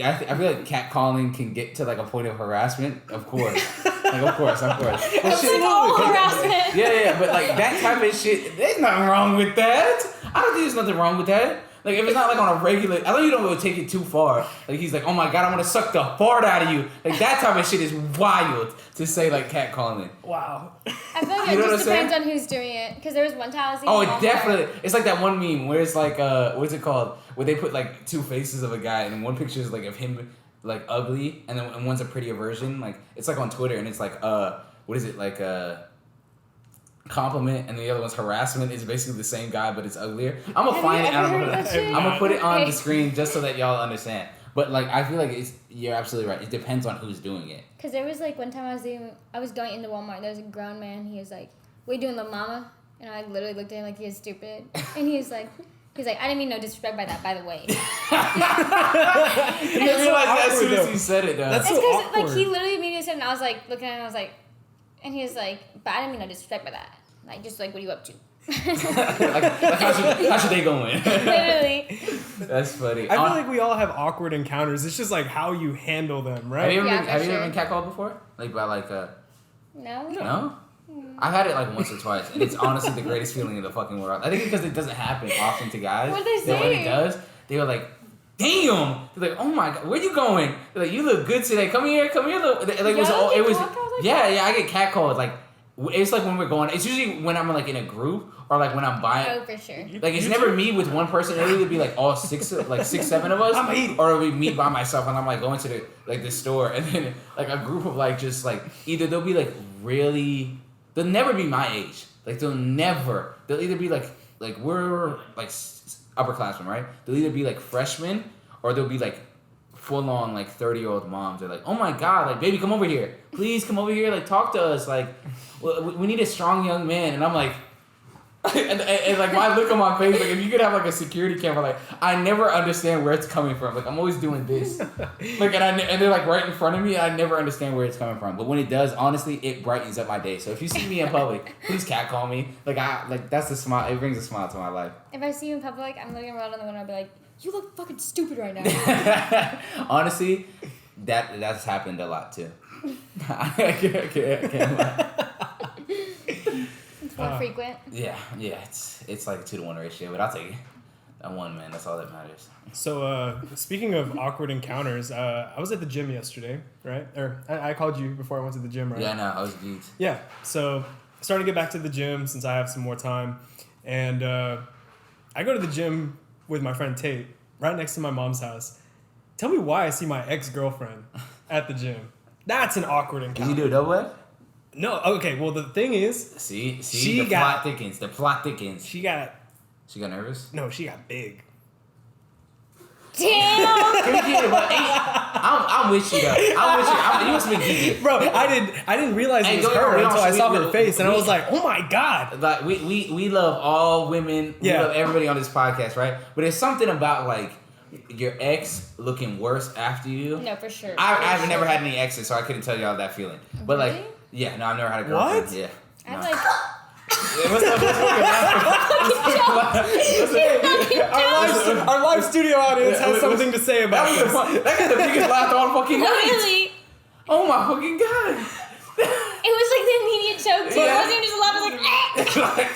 I feel like catcalling can get to like a point of harassment. Of course. Of course. But It's shit- like all harassment. Yeah. But like that type of shit, there's nothing wrong with that. I don't think there's nothing wrong with that. Like, if it's not like on a regular, I know you don't go take it too far. Like, he's like, oh my god, I'm gonna suck the fart out of you. Like, that type of shit is wild to say, like, catcalling. Wow. I feel like You know it what just I'm depends on who's doing it. Because there was one time I was Oh, eating it definitely. It's like that one meme where it's like, what's it called? Where they put like two faces of a guy, and one picture is like of him, like ugly, and then and one's a prettier version. Like, it's like on Twitter, and it's like, what is it? Like, compliment, and the other one's harassment. It's basically the same guy, but it's uglier. I'm gonna find it. And I'm gonna put it on the screen just so that y'all understand. But like, I feel like you're absolutely right. It depends on who's doing it. Because there was like one time I was going into Walmart. There was a grown man. He was like, "What you doing, little mama?" And I literally looked at him like he was stupid. And he was like, I didn't mean no disrespect by that, by the way. I didn't realize that as soon as he said it, though. That's It's so because awkward. like he literally immediately said, and I was like looking at him, I was like, and he was like, "But I didn't mean no disrespect by that. Like, just like, what are you up to?" like how should they go in? Literally. That's funny. I feel like we all have awkward encounters. It's just like how you handle them, Have right? you ever Yeah, been, for have you sure. ever been catcalled before? Like by like No. no? I've had it like once or twice, and it's honestly the greatest feeling in the fucking world. I think because it doesn't happen often to guys. What'd they That when say? it does, they were like, "Damn!" They're like, "Oh my god, where you going?" They're like, "You look good today. Come here, little." Like it was Y'all all get it was. catcalled like Yeah, I get catcalled. Like it's like when we're going. It's usually when I'm like in a group or like when I'm buying. Oh, for sure. Like it's never me with one person. It'll either be like all six, 7 of us, or it'll be me by myself, and I'm like going to the store, and then like a group of like just like either they'll be like really, they'll never be my age. Like they'll either be like we're like upperclassmen, right? They'll either be like freshmen or they'll be like full on like 30-year-old moms. They're like, "Oh my god, like baby, come over here, please come over here, like talk to us, like we need a strong young man," and I'm like. and like my look on my face, like if you could have like a security camera, like I never understand where it's coming from. Like I'm always doing this, like and they're like right in front of me. I never understand where it's coming from. But when it does, honestly, it brightens up my day. So if you see me in public, please catcall me. Like that's the smile. It brings a smile to my life. If I see you in public, I'm looking around on the window, I'll be like, "You look fucking stupid right now." Honestly, that's happened a lot too. I can't lie. It's more frequent. Yeah, it's like a 2-to-1 ratio, but I'll take it. That one, man, that's all that matters. So, speaking of awkward encounters, I was at the gym yesterday, right? Or I called you before I went to the gym, right? Yeah, no, I was geeked. Yeah. So, starting to get back to the gym since I have some more time. And I go to the gym with my friend Tate, right next to my mom's house. Tell me why I see my ex-girlfriend at the gym. That's an awkward Did encounter. you do a double leg? No, okay, well, the thing is, See, She the got- plot thickens. The plot thickens. she got nervous? she got big. Damn. I'm with you, though. I'm with you. You must be geeky. Bro, I didn't realize Hey, it was go her ahead, until I saw we- her face, and I we- was like, oh my god. Like, we love all women. We Yeah. love everybody on this podcast, right? But there's something about, like, your ex looking worse after you. No, for sure. I've never had any exes, so I couldn't tell y'all that feeling. But, like, Really? yeah, no, I've never had a girlfriend. What? Yeah. I'm No. like, Our live studio audience has something to say about this. That got the biggest laugh all fucking night. literally, Oh my fucking god. it was like the immediate choke too. Yeah. It wasn't even just a laugh. It was like,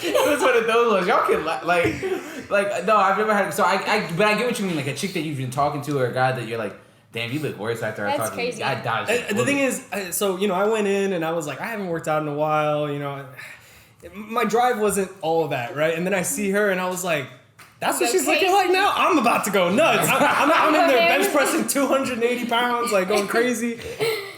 It was one of those ones. Y'all can like no, I've never had. So but I get what you mean. Like a chick that you've been talking to or a guy that you're like, damn, you look worse after I That's talked to you. crazy. I dodged. The thing is, so, I went in and I was like, I haven't worked out in a while, my drive wasn't all of that, right? And then I see her and I was like, That's what she's looking like now? I'm about to go nuts. I'm in there bench pressing 280 pounds, like going crazy.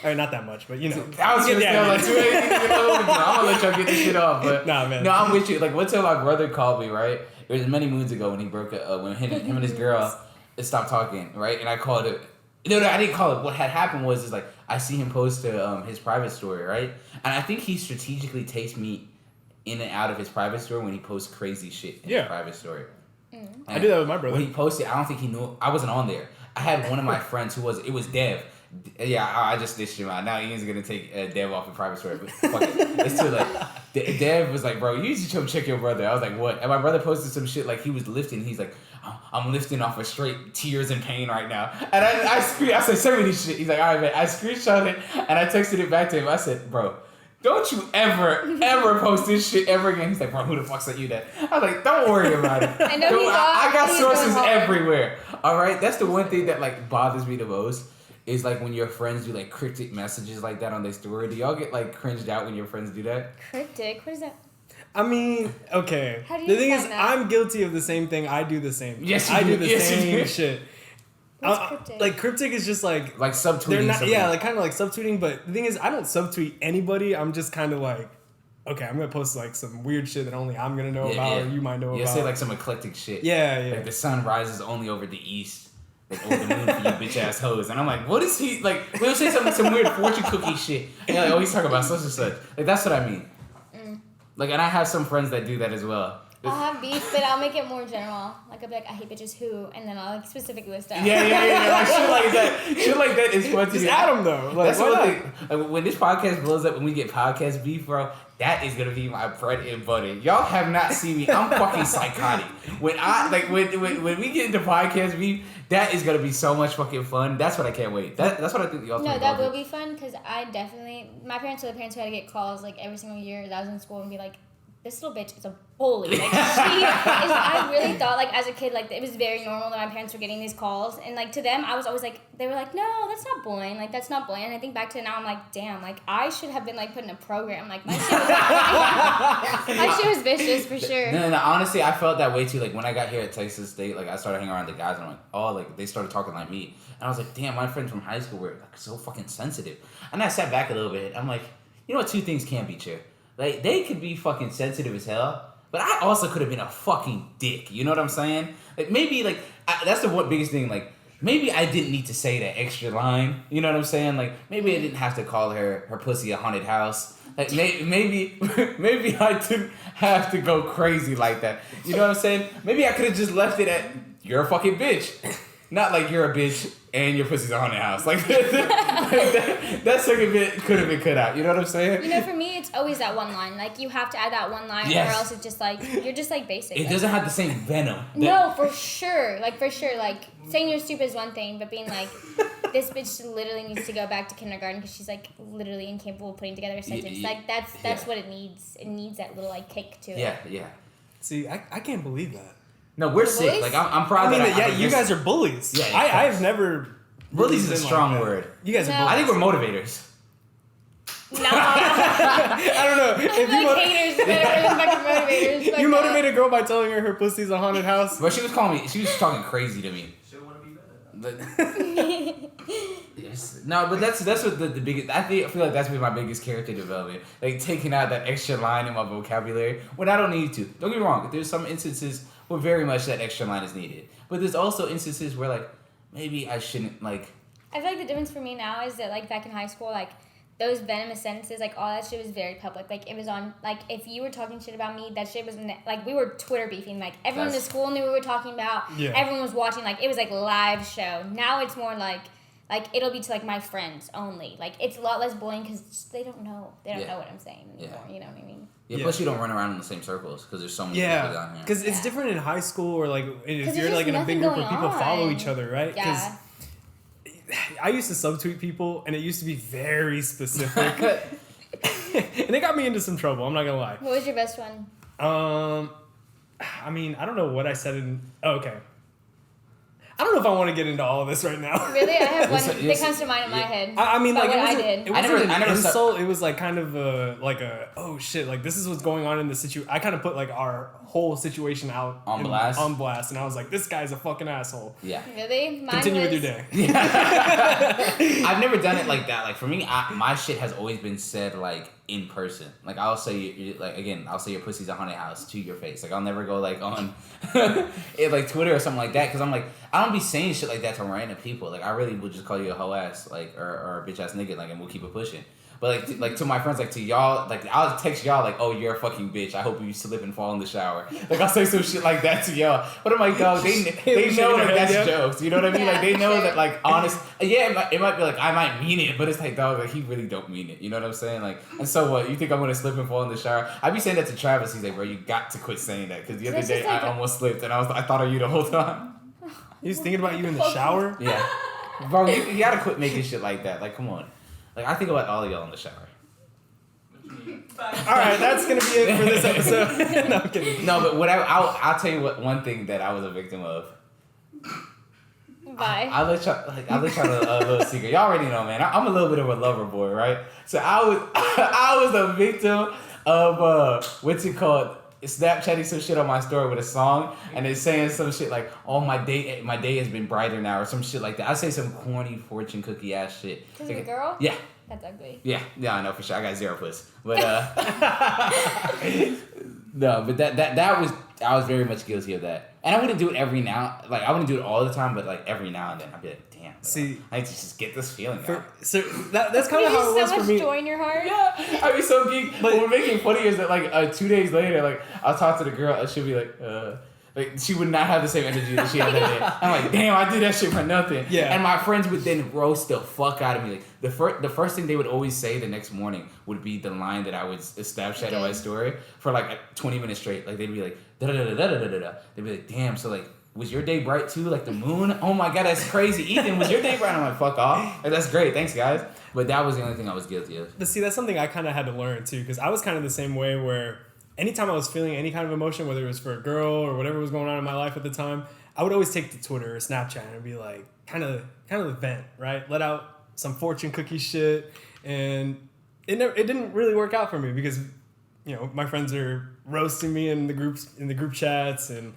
Or not that much, but you know. I was gonna say like 280. I'm gonna let y'all get this shit off, but nah, man. No, I'm with you. Like one time my brother called me, right? It was many moons ago when he broke up, when him and his girl stopped talking, right? And I called it. No, I didn't call it. What had happened was is like I see him post to his private story, right? And I think he strategically takes me in and out of his private story when he posts crazy shit in his private story. I do that with my brother. When he posted, I don't think he knew. I wasn't on there. I had one of my friends who was. It was Dev. Yeah, I just dished him out. Now Ian's gonna take Dev off the private story, but fuck it. It's too late. Dev was like, bro, you should come check your brother. I was like, what? And my brother posted some shit like he was lifting. He's like, I'm lifting off of straight tears and pain right now. And I said, send me this shit. He's like, all right, man. I screenshot it and I texted it back to him. I said, bro, don't you ever post this shit ever again. He's like, bro, who the fuck sent you that? I was like, don't worry about it. I got sources everywhere. All right, that's the one thing that like bothers me the most. Is like when your friends do like cryptic messages like that on their story. Do y'all get like cringed out when your friends do that? Cryptic? What is that? I mean, okay. How do you the thing is, that? I'm guilty of the same thing. I do the same. Yes, I you do do. the Yes, you same do. shit. What's cryptic? Like cryptic is just like subtweeting. They're not, something. yeah, like kind of like subtweeting. But the thing is, I don't subtweet anybody. I'm just kind of like, okay, I'm gonna post like some weird shit that only I'm gonna know about, or you might know about. Say like some eclectic shit. Yeah. Like the sun rises only over the east. Like over the moon for you bitch ass hoes. And I'm like, what is he like? We'll say some weird fortune cookie shit. And you're like, oh, he's talking about such and such. Like that's what I mean. Like, and I have some friends that do that as well. I'll have beef, but I'll make it more general. Like, I'll be like, I hate bitches who, and then I'll like specifically list out. Yeah. Like, shit like that is fun to Just do. add them though. Like, That's the one thing. Like, when this podcast blows up and we get podcast beef, bro, that is gonna be my bread and butter. Y'all have not seen me. I'm fucking psychotic. When we get into podcast beef, that is gonna be so much fucking fun. That's what I can't wait. That's what I think y'all. No, that will be fun because I definitely. My parents were the parents who had to get calls like every single year that I was in school and be like, this little bitch is a bully. Like, I really thought, like, as a kid, like, it was very normal that my parents were getting these calls. And, like, to them, I was always like, they were like, no, that's not bullying. Like, that's not bullying. And I think back to it now, I'm like, damn, like, I should have been, like, put in a program. Like, my shit was, my shit was vicious, for sure. No, honestly, I felt that way, too. Like, when I got here at Texas State, like, I started hanging around the guys, and I'm like, oh, like, they started talking like me. And I was like, damn, my friends from high school were, like, so fucking sensitive. And I sat back a little bit. I'm like, you know what? Two things can't be true. Like, they could be fucking sensitive as hell, but I also could have been a fucking dick. You know what I'm saying? Like, maybe, like, that's the biggest thing. Like, maybe I didn't need to say that extra line. You know what I'm saying? Like, maybe I didn't have to call her pussy a haunted house. Like, maybe I didn't have to go crazy like that. You know what I'm saying? Maybe I could have just left it at, you're a fucking bitch. Not like you're a bitch and your pussy's a haunted house. Like, that second bit could have been cut out. You know what I'm saying? You know, for me, it's always that one line. Like, you have to add that one line, or else it's just like, you're just like basic. It doesn't have the same venom. No, for sure. Like, saying you're stupid is one thing, but being like, this bitch literally needs to go back to kindergarten because she's like literally incapable of putting together a sentence. Like, that's what it needs. It needs that little like kick to it. Yeah. See, I can't believe that. No, we're The sick. boys? Like, I'm proud that you guys are bullies. Yeah, I've never. Bullies is a been strong like that. word. You guys are No. bullies. I think we're motivators. No. I don't know. If I'm like haters, but everyone's fucking motivators. you Fuck motivate a girl by telling her pussy's a haunted house. But she was talking crazy to me. She'll want to be better. Yes. No, but that's what the biggest. I feel like that's been my biggest character development. Like taking out that extra line in my vocabulary when I don't need to. Don't get me wrong. There's some instances where very much that extra line is needed. But there's also instances where like maybe I shouldn't like. I feel like the difference for me now is that like back in high school, like those venomous sentences, like all that shit was very public. Like it was on, like if you were talking shit about me, that shit was like we were Twitter beefing. Like everyone in the school knew we were talking about. Yeah. Everyone was watching. Like it was like live show. Now it's more like it'll be to like my friends only. Like it's a lot less bullying because they don't know. They don't know what I'm saying anymore. You know what I mean? Yeah, plus you don't run around in the same circles because there's so many people down here. Because it's different in high school or like if you're there's like in a nothing big group where going people follow on. each other, right? Yeah. I used to subtweet people, and it used to be very specific, and it got me into some trouble. I'm not gonna lie. What was your best one? I mean, I don't know what I said in. Oh, okay. I don't know if I want to get into all of this right now. Really? I have one that comes to mind in my head. I mean, like, what it I wasn't, did. it wasn't I never an insult. It was like kind of oh shit, like this is what's going on in the situation. I kind of put like our whole situation out on blast, and I was like, this guy's a fucking asshole. Yeah. Really? Mine Continue was... with your day. I've never done it like that. Like for me, my shit has always been said like in person. Like I'll say I'll say your pussy's a haunted house to your face. Like I'll never go like on like Twitter or something like that because I'm like I don't be saying shit like that to random people. Like I really would just call you a hoe ass like or a bitch ass nigga like and we'll keep it pushing. But like to my friends, like to y'all, like I'll text y'all like, oh, you're a fucking bitch. I hope you slip and fall in the shower. Like I'll say some shit like that to y'all. But I'm like, dog, they know like that's jokes. You know what I mean? Yeah, like they know sure. that like honest. Yeah, it might be like I might mean it, but it's like dog, like he really don't mean it. You know what I'm saying? Like, and so what? You think I'm gonna slip and fall in the shower? I be saying that to Travis. He's like, bro, you got to quit saying that because the other day I almost slipped and I thought of you the whole time. He's thinking about you in the shower. Yeah, bro, you gotta quit making shit like that. Like, come on. Like I think about all of y'all in the shower. All right, that's gonna be it for this episode. No, I'm kidding. No, but I'll tell you what one thing that I was a victim of. Bye. I'll let y'all a little secret. Y'all already know, man. I'm a little bit of a lover boy, right? So I was a victim of what's it called? Snapchatting some shit on my story with a song, and it's saying some shit like, "Oh, my day has been brighter now," or some shit like that. I say some corny fortune cookie ass shit. Because of a girl? Yeah. That's ugly. Yeah, I know for sure. I got 0 puss, but no, but that was I was very much guilty of that, and I wouldn't do it I wouldn't do it all the time, but like every now and then I'd be like, damn. See, I need to just get this feeling out. So that's kind of how it was so for me. much joy in your heart. Yeah, I'd be so geek. But what making funny is that like 2 days later, like I'll talk to the girl and she'll be like she would not have the same energy that she had that day. I'm like, damn, I did that shit for nothing. Yeah. And my friends would then roast the fuck out of me. Like the first thing they would always say the next morning would be the line that I would Snapchat on my story for like 20 minutes straight. Like they'd be like da da da da da da da. They'd be like, damn, so like was your day bright too? Like the moon? Oh my god, that's crazy. Ethan, was your day bright? I'm like, fuck off. Like, that's great, thanks guys. But that was the only thing I was guilty of. But see, that's something I kind of had to learn too, because I was kind of the same way where anytime I was feeling any kind of emotion, whether it was for a girl or whatever was going on in my life at the time, I would always take to Twitter or Snapchat and be like, kind of vent, right? Let out some fortune cookie shit, and it didn't really work out for me because, you know, my friends are roasting me in the group chats and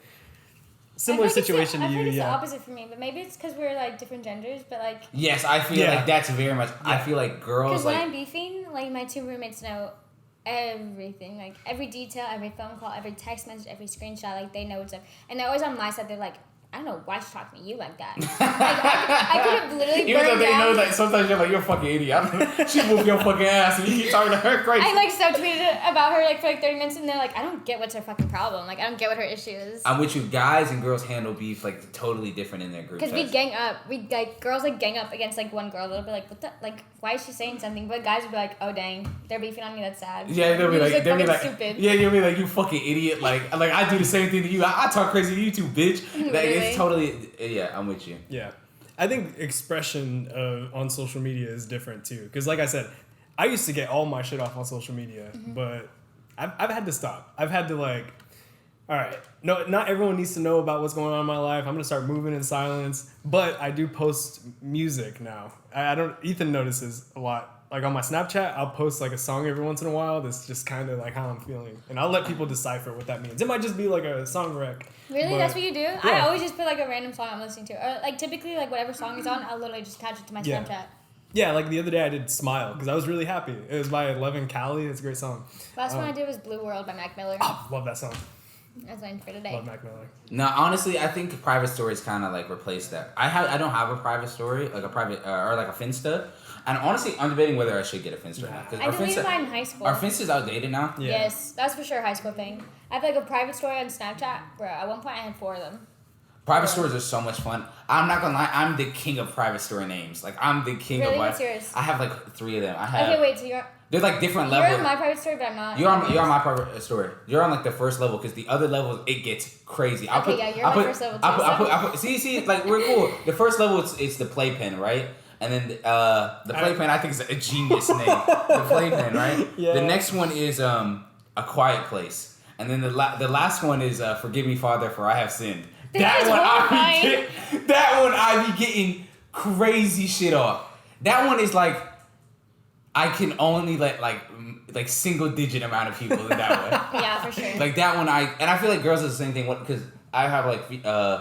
similar situation to you. I think it's the Yeah. opposite for me, but maybe it's because we're like different genders. But like, Yes, I feel like that's very much. I feel like girls because when like I'm beefing, like my 2 roommates know everything, like every detail, every phone call, every text message, every screenshot. Like they know what's up, and they're always on my side. They're like, I don't know why she's talking to you like that. Like, I could have literally even though burned they down. know that sometimes you're like, you're a fucking idiot. She moved your fucking ass and you keep talking to her crazy. I like tweeted about her like for like 30 minutes, and they're like, I don't get what's her fucking problem. Like I don't get what her issue is. I'm with you. Guys and girls handle beef like totally different in their group. Because we gang up. We like girls like gang up against like one girl. They'll be like, what the like? Why is she saying something? But guys will be like, oh dang, they're beefing on me. That's sad. Yeah, they'll be You're like, just, stupid. yeah, you'll be like, you fucking idiot. Like I do the same thing to you. I talk crazy to you too, bitch. Like Really? it's totally. Yeah, I'm with you. Yeah. I think expression on social media is different too. Because like I said, I used to get all my shit off on social media, but I've had to stop. I've had to like, all right, no, not everyone needs to know about what's going on in my life. I'm going to start moving in silence. But I do post music now. I don't, Ethan notices a lot. Like on my Snapchat, I'll post like a song every once in a while that's just kind of like how I'm feeling. And I'll let people decipher what that means. It might just be like a song rec. Really? But, That's what you do? yeah. I always just put like a random song I'm listening to. Or like typically like whatever song is on, I'll literally just attach it to my Yeah. Snapchat. Yeah, like the other day I did Smile because I was really happy. It was by Levin Cali. It's a great song. Last one I did was Blue World by Mac Miller. Oh, love that song. That's mine for today. Love Mac Miller. No, honestly, I think private stories kind of like replace that. I don't have a private story, like a private or like a Finsta. And honestly, I'm debating whether I should get a Finsta or not. 'Cause I deleted mine in high school. Our Finsta's outdated now. Yeah. Yes, that's for sure a high school thing. I have like a private story on Snapchat. Bro, at one point I had 4 of them. Private stories are so much fun. I'm not gonna lie, I'm the king of private story names. Like I'm the king Really? of What's yours? I have like 3 of them. I have. Okay, wait, so you're They're like different you're levels. on my private story, but I'm not. You're on my private story. You're on like the first level because the other levels it gets crazy. Okay, you're on my first level too, I put. See, like we're cool. The first level it's the playpen, right? And then the playpen I think is a genius name. The playpen, right? Yeah. The next one is a quiet place, and then the last one is forgive me, Father, for I have sinned. That one I be getting crazy shit off. That one is like I can only let like single digit amount of people in that one. Yeah, for sure. Like that one I feel like girls are the same thing because I have like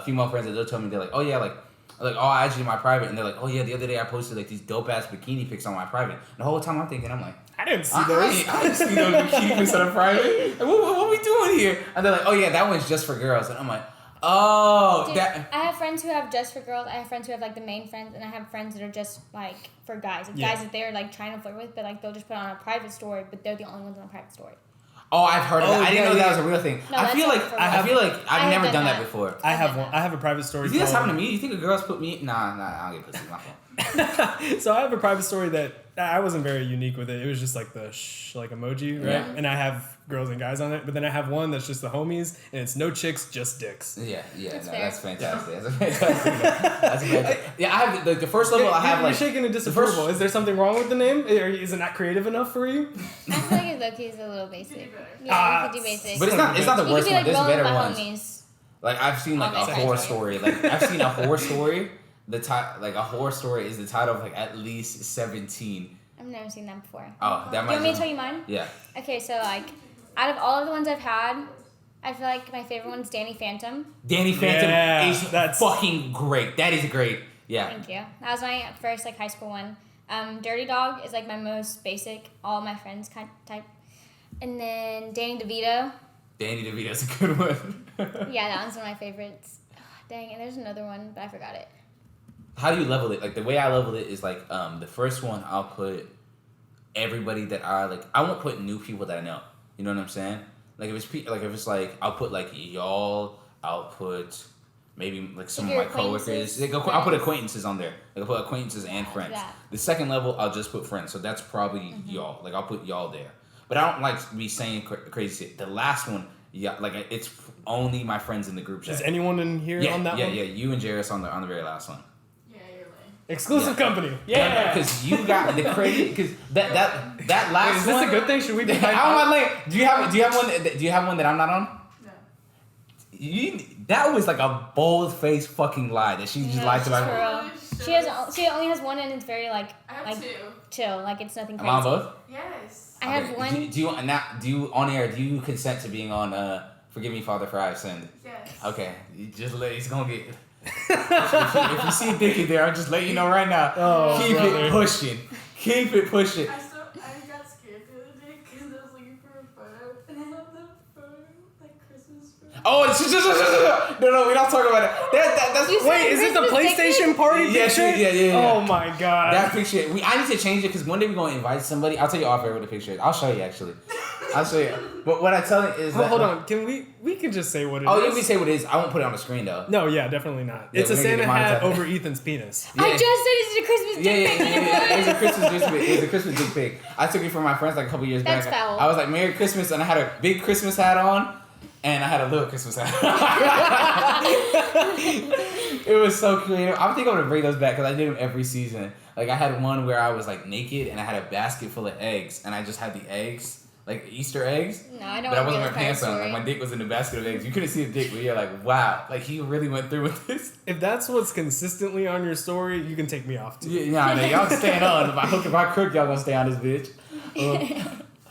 female friends that they'll tell me they're like, oh yeah, like oh I add you in my private, and they're like, oh yeah, the other day I posted like these dope ass bikini pics on my private. And the whole time I'm thinking, I'm like, I didn't see those. I didn't see those bikini pics on a private. Like, what we doing here? And they're like, oh yeah, that one's just for girls. And I'm like, oh, Dude, that. I have friends who have just for girls. I have friends who have like the main friends, and I have friends that are just like for guys. Like guys that they're like trying to flirt with, but like they'll just put on a private story, but they're the only ones on a private story. Oh, I've heard of that. I didn't know that was a real thing. No, I feel like I've never done that that. before. I have one. I have a private story. You think that's happened to me? You think a girl's put me? Nah, I don't get pussy. My fault. So I have a private story that I wasn't very unique with it. It was just like the like emoji, right? Yeah. And I have girls and guys on it, but then I have one that's just the homies, and it's no chicks, just dicks. Yeah, That's fair. that's fantastic. That's fantastic. Yeah, I have the first level. I have You're like shaking in disapproval. Is there something wrong with the name? Or is it not creative enough for you? I feel like low-key is a little basic. Yeah, you could do basic. But it's not the you worst could be one. like There's rolling better my ones. homies. Like I've seen like Oh, a that's horror right. story. Like I've seen a horror story. Like a horror story is the title of like at least 17. I've never seen that before. Oh, that Do you might. want me to tell you mine? Yeah. Okay, so like, out of all of the ones I've had, I feel like my favorite one's Danny Phantom. Danny Phantom Yeah, is that's- fucking great. That is great. Yeah. Thank you. That was my first like high school one. Dirty Dog is like my most basic, all my friends kind type. And then Danny DeVito. Danny DeVito's a good one. Yeah, that one's one of my favorites. Oh, dang, and there's another one, but I forgot it. How do you level it? Like the way I level it is like the first one I'll put everybody that I like. I won't put new people that I know. You know what I'm saying? Like if it's like I'll put like y'all. I'll put maybe like some Like of your my coworkers. acquaintances, I'll put friends. acquaintances on there. Like I'll put acquaintances and friends. that. The second level I'll just put friends. So that's probably y'all. Like I'll put y'all there. But I don't like be saying crazy shit. The last one, yeah, like it's only my friends in the group chat. Is anyone in here on that one? Yeah. You and Jairus on the very last one. Yeah, you're lame. Exclusive company. Yeah. Because you got the crazy. Because that last Wait, is this one. a good thing? Should we be? How am I lame? Do you have one that I'm not on? No. That was like a bold faced fucking lie that she just No, lied to she's my. for real. Holy She only has one, and it's very like I have like two. chill. Like it's nothing Am I on crazy. both? Yes. I have Okay. one. Do you on air? Do you consent to being on? Forgive me, Father, for I have sinned. Yes. Okay, you just let. He's gonna get. if you see a dick in there, I'll just let you know right now. Oh, Keep brother. it pushing. Keep it pushing. I got scared the other day because I was looking for a photo and I have the photo, like Christmas photo. Oh, no, we're not talking about it. That's You said Wait, is it the Christmas dick PlayStation pic? party Yeah, picture? yeah. Oh my god. that picture. I need to change it because one day we're gonna invite somebody. I'll tell you off air what the picture is. I'll show you actually. I'll show you. But what I tell you is that. Hold on. Can we can just say what it is? Oh, you can say what it is. I won't put it on the screen though. No, yeah, definitely not. Yeah, It's a we're gonna get Santa hat demonetized. over Ethan's penis. I Yeah. just said it's a Christmas Yeah, dick pic. It was a Christmas dick pic. It was a Christmas dick pic. I took it from my friends like a couple years That's back. foul. I was like, Merry Christmas, and I had a big Christmas hat on, and I had a little Christmas hat. It was so creative. I think I'm gonna bring those back because I did them every season. Like I had one where I was like naked and I had a basket full of eggs, and I just had the eggs, like Easter eggs. No, I don't But I want to wasn't be wearing this kind of pants on. story. Like my dick was in the basket of eggs. You couldn't see the dick, but you're like, wow, like he really went through with this. If that's what's consistently on your story, you can take me off too. Yeah, nah, y'all staying on. If I hook, if I crook, y'all gonna stay on this bitch.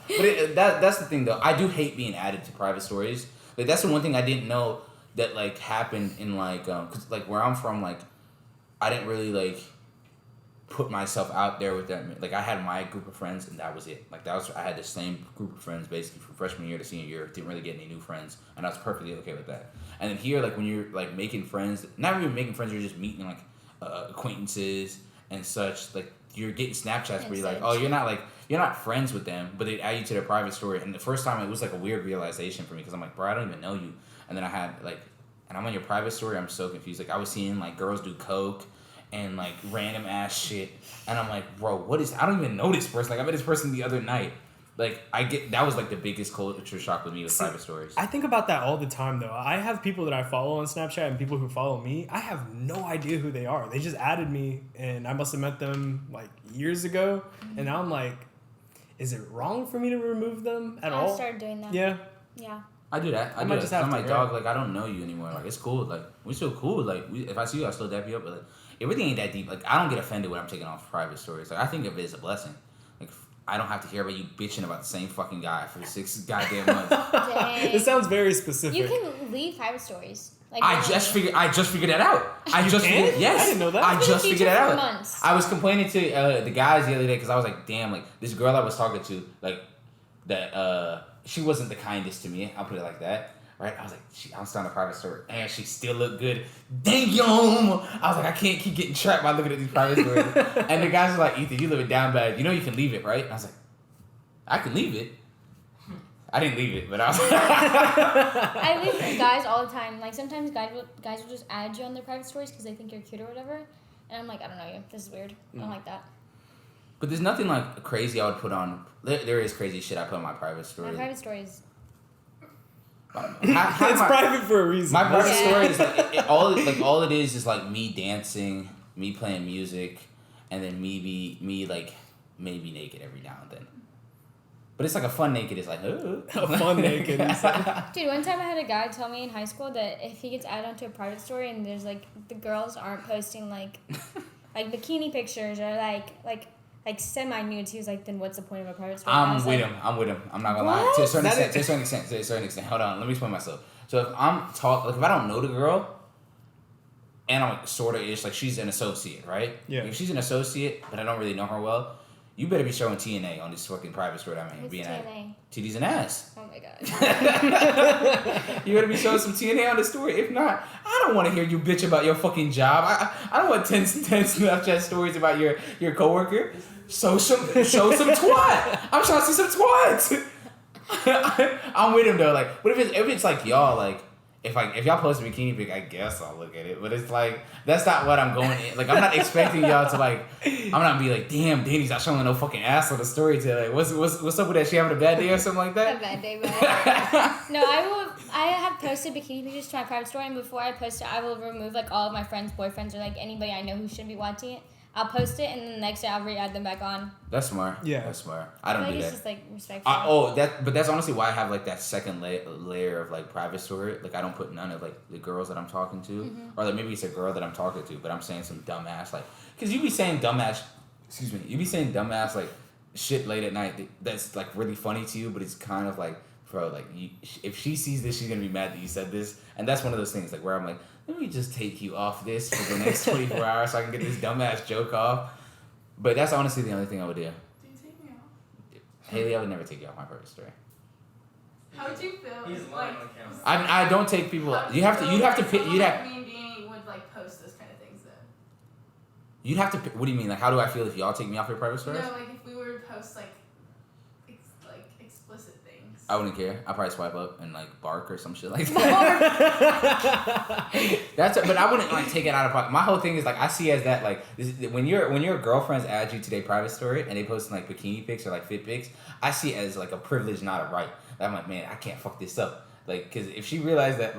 But that's the thing though. I do hate being added to private stories. Like that's the one thing I didn't know that like happened in like cause like where I'm from, like I didn't really like put myself out there with that. Like I had my group of friends and that was it. Like I had the same group of friends basically from freshman year to senior year. Didn't really get any new friends, and I was perfectly okay with that. And then here, like when you're like making friends, not even making friends, you're just meeting like acquaintances and such. Like you're getting Snapchats where you're like, oh, you're not friends with them, but they add you to their private story. And the first time it was like a weird realization for me because I'm like, bro, I don't even know you. And then I had like, and I'm on your private story. I'm so confused. Like I was seeing like girls do coke and like random ass shit, and I'm like, bro, what is? I don't even know this person. Like I met this person the other night. Like that was like the biggest culture shock with me with private stories. I think about that all the time though. I have people that I follow on Snapchat and people who follow me. I have no idea who they are. They just added me and I must have met them like years ago. And now I'm like, is it wrong for me to remove them at all? I started doing that. Yeah. Yeah. I do that. I might do just that. have I'm to, like, right? dog, like, I don't know you anymore. Like, it's cool. Like, we still cool. Like, if I see you, I'll still dap you up. But, like, everything ain't that deep. Like, I don't get offended when I'm taking off private stories. Like, I think of it as a blessing. Like, I don't have to hear about you bitching about the same fucking guy for 6 goddamn months. Dang. It sounds very specific. You can leave private stories. Like, I just figured that out. Yes. I didn't know that. I It's been a just figured feature that for out. months. I was complaining to the guys the other day because I was like, damn, like this girl I was talking to, like that she wasn't the kindest to me. I'll put it like that. Right? I was like, I was starting a private story and she still looked good. Dang I was like, I can't keep getting trapped by looking at these private stories. And the guys were like, Ethan, you live it down bad. You know you can leave it, right? And I was like, I can leave it. I didn't leave it, but I was like... I leave for guys all the time. Like, sometimes guys will just add you on their private stories because they think you're cute or whatever. And I'm like, I don't know you. This is weird. I don't like that. But there's nothing like crazy I would put on... There is crazy shit I put on my private story. My private stories. It's private for a reason. My private Yeah. story is like all it is like me dancing, me playing music, and then me maybe naked every now and then. But it's like a fun naked. It's like oh. A fun naked. Dude, one time I had a guy tell me in high school that if he gets added onto a private story and there's like the girls aren't posting like bikini pictures or like semi-nudes, he was like, then what's the point of a private story? I'm with him. I'm not gonna lie. What? To a certain extent. Hold on. Let me explain myself. So if I'm if I don't know the girl, and I'm like sort of ish, like she's an associate, right? Yeah. If she's an associate, but I don't really know her well, you better be showing TNA on this fucking private story I'm in. What's Being at TNA? titties and ass. Oh my god. You better be showing some TNA on the story. If not, I don't want to hear you bitch about your fucking job. I don't want 10 Snapchat stories about your coworker. Show some twat. I'm trying to see some twat. I'm with him though. Like, but if it's like y'all, like if y'all post a bikini pic, I guess I'll look at it. But it's like that's not what I'm going in. Like I'm not expecting y'all to like. I'm not be like, damn, Danny's not showing no fucking ass on the story today. Like, what's up with that? She having a bad day or something like A that? bad day, but no, I have posted bikini pictures to my private story, and before I post it, I will remove like all of my friends' boyfriends or like anybody I know who shouldn't be watching it. I'll post it, and then the next day I'll re-add them back on. That's smart. Yeah. That's smart. I don't like do it's that. just like respectful. But that's honestly why I have like that second layer of like private story. Like I don't put none of like the girls that I'm talking to, or like maybe it's a girl that I'm talking to, but I'm saying some dumbass like, cause you be saying dumbass like shit late at night that's like really funny to you, but it's kind of like, bro, like if she sees this, she's gonna be mad that you said this, and that's one of those things like where I'm like, let me just take you off this for the next 24 hours so I can get this dumbass joke off. But that's honestly the only thing I would do. Do you take me off? Haley, I would never take you off my private story. How would you feel? He's if, lying like, on camera. I don't take people. how would You'd have feel to if pick. someone You'd like have. me and Danny would like post those kind of things then. You'd have to. What do you mean? Like, how do I feel if y'all take me off your private stories? No, like if we were to post like explicit things. I wouldn't care. I'd probably swipe up and like bark or some shit like that. But I wouldn't like take it out of pocket. My whole thing is like I see as that like when your girlfriends add you to their private story and they post like bikini pics or like fit pics, I see it as like a privilege, not a right. I'm like, man, I can't fuck this up. Like, cause if she realizes that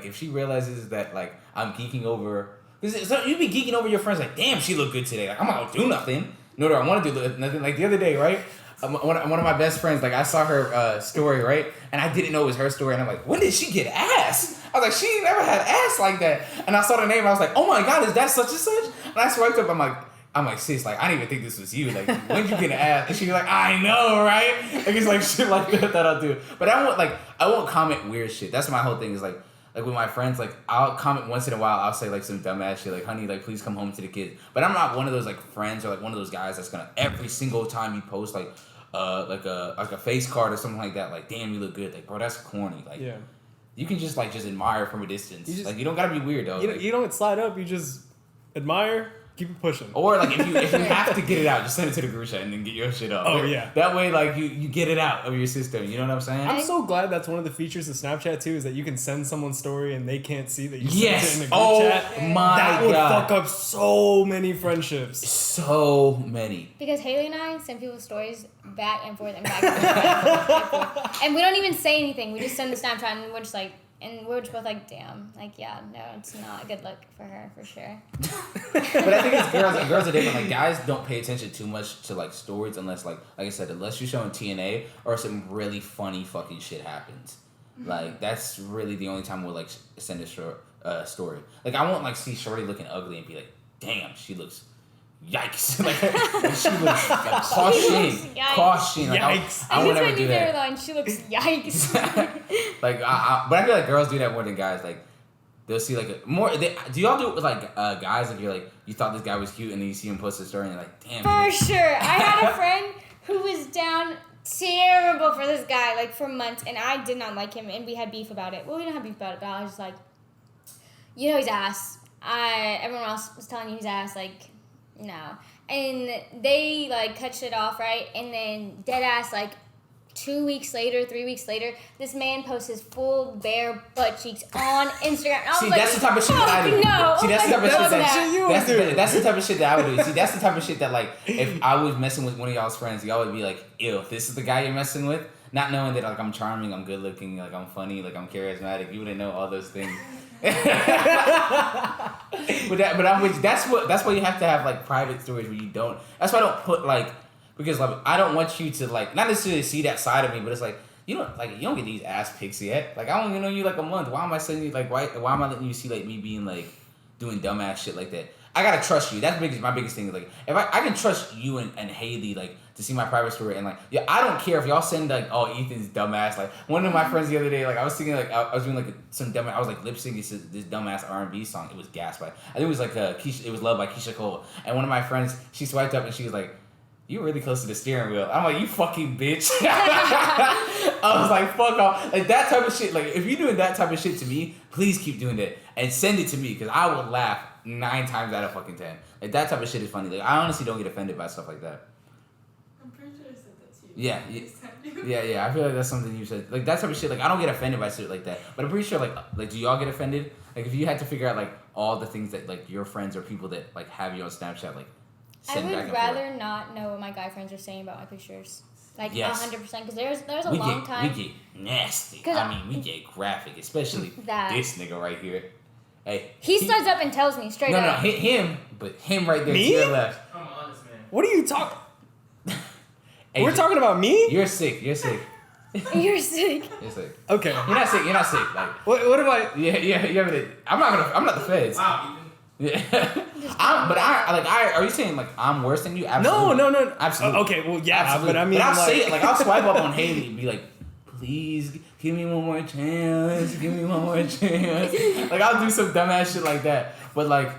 if she realizes that like I'm geeking over, cause so you be geeking over your friends like, damn, she look good today. Like I'm not gonna do nothing. Nor do I want to do nothing. Like the other day, right? One of my best friends, like I saw her story, right? And I didn't know it was her story. And I'm like, when did she get ass? I was like, she ain't never had ass like that. And I saw the name. And I was like, oh my God, is that such and such? And I swiped up. I'm like, sis, like, I didn't even think this was you. Like, when did you get ass? And she was like, I know, right? Like, it's like shit like that I'll do. But I won't comment weird shit. That's my whole thing is like with my friends, like, I'll comment once in a while. I'll say, like, some dumbass shit. Like, honey, like, please come home to the kids. But I'm not one of those, like, friends or, like, one of those guys that's gonna, every single time you post, like a face card or something like that, like, damn, you look good. Like, bro, that's corny. Like, Yeah. you can just admire from a distance. You don't gotta be weird, though. You don't slide up. You just admire. Keep it pushing. Or like if you have to get it out, just send it to the group chat and then get your shit up. Oh, yeah. That way, like you get it out of your system. You know what I'm saying? I'm so glad that's one of the features of Snapchat too, is that you can send someone's story and they can't see that you Yes. sent it in a group Oh chat. my That would God. fuck up so many friendships. So many. Because Haley and I send people stories back and forth and back and forth. And we don't even say anything. We just send the Snapchat and we're just like, and we're just both like, damn, like, yeah, no, it's not a good look for her, for sure. But I think it's girls are different. Like guys don't pay attention too much to like stories unless like I said, unless you're showing TNA or some really funny fucking shit happens. Like that's really the only time we'll like send a story. Like I won't like see Shorty looking ugly and be like, damn, she looks. Yikes! Like she looks like, caution. Like, Yikes! I would never do that. Line, she looks yikes. Like, but I feel like girls do that more than guys. Like, they'll see like do y'all do it with like guys? If you're like you thought this guy was cute and then you see him post a story and you're like, damn. For sure, I had a friend who was down terrible for this guy like for months, and I did not like him, and we had beef about it. Well, we didn't have beef about it, but I was just like, you know, he's ass. Everyone else was telling you he's ass, like. No. And they, like, cut shit off, right? And then, dead ass, like, 3 weeks later, this man posts his full bare butt cheeks on Instagram. And I was See, like, that's the type of shit that I do. No. See, that's the type of shit that's the type of shit that I would do. See, that's the type of shit that, like, if I was messing with one of y'all's friends, y'all would be like, ew, if this is the guy you're messing with, not knowing that, like, I'm charming, I'm good looking, like, I'm funny, like, I'm charismatic, you wouldn't know all those things. but I'm with you. That's why you have to have like private stories where you don't. That's why I don't put like because like I don't want you to like not necessarily see that side of me, but it's like you don't get these ass pics yet. Like I don't even know you like a month. Why am I sending you like why am I letting you see like me being like doing dumbass shit like that? I gotta trust you. That's my biggest thing. Like if I can trust you and Haley like to see my private story and like yeah I don't care if y'all send like oh Ethan's dumbass like one of my friends the other day like I was singing like I was doing like some dumb I was like lip syncing this dumbass R&B song. It was gas by I think it was like Keisha, it was Love by Keisha Cole, and one of my friends she swiped up and she was like, you were really close to the steering wheel. I'm like, you fucking bitch. I was like, fuck off. Like that type of shit. Like if you're doing that type of shit to me, please keep doing that and send it to me because I will laugh 9 times out of fucking 10. Like that type of shit is funny. Like I honestly don't get offended by stuff like that. I'm pretty sure I said that to you. Yeah. I feel like that's something you said. Like that type of shit. Like I don't get offended by shit like that. But I'm pretty sure like do y'all get offended? Like if you had to figure out like all the things that like your friends or people that like have you on Snapchat like. I would rather not know what my guy friends are saying about my pictures. Like 100%, because there's a long time. We get nasty. I mean, we get graphic, especially this nigga right here. Hey, he stands up and tells me straight up. No, him, but him right there me? to your left. I'm an honest man. What are you talking? Hey, we're talking about me? You're sick. You're sick. You're sick. Okay. You're not sick. Like what am I? Yeah. I'm not the feds. Wow, Ethan. Yeah, are you saying like I'm worse than you? Absolutely. No. Absolutely. Okay, well, yeah, absolutely. but I mean, I'll say it like I'll swipe up on Haley and be like, please give me one more chance. Like I'll do some dumbass shit like that. But like,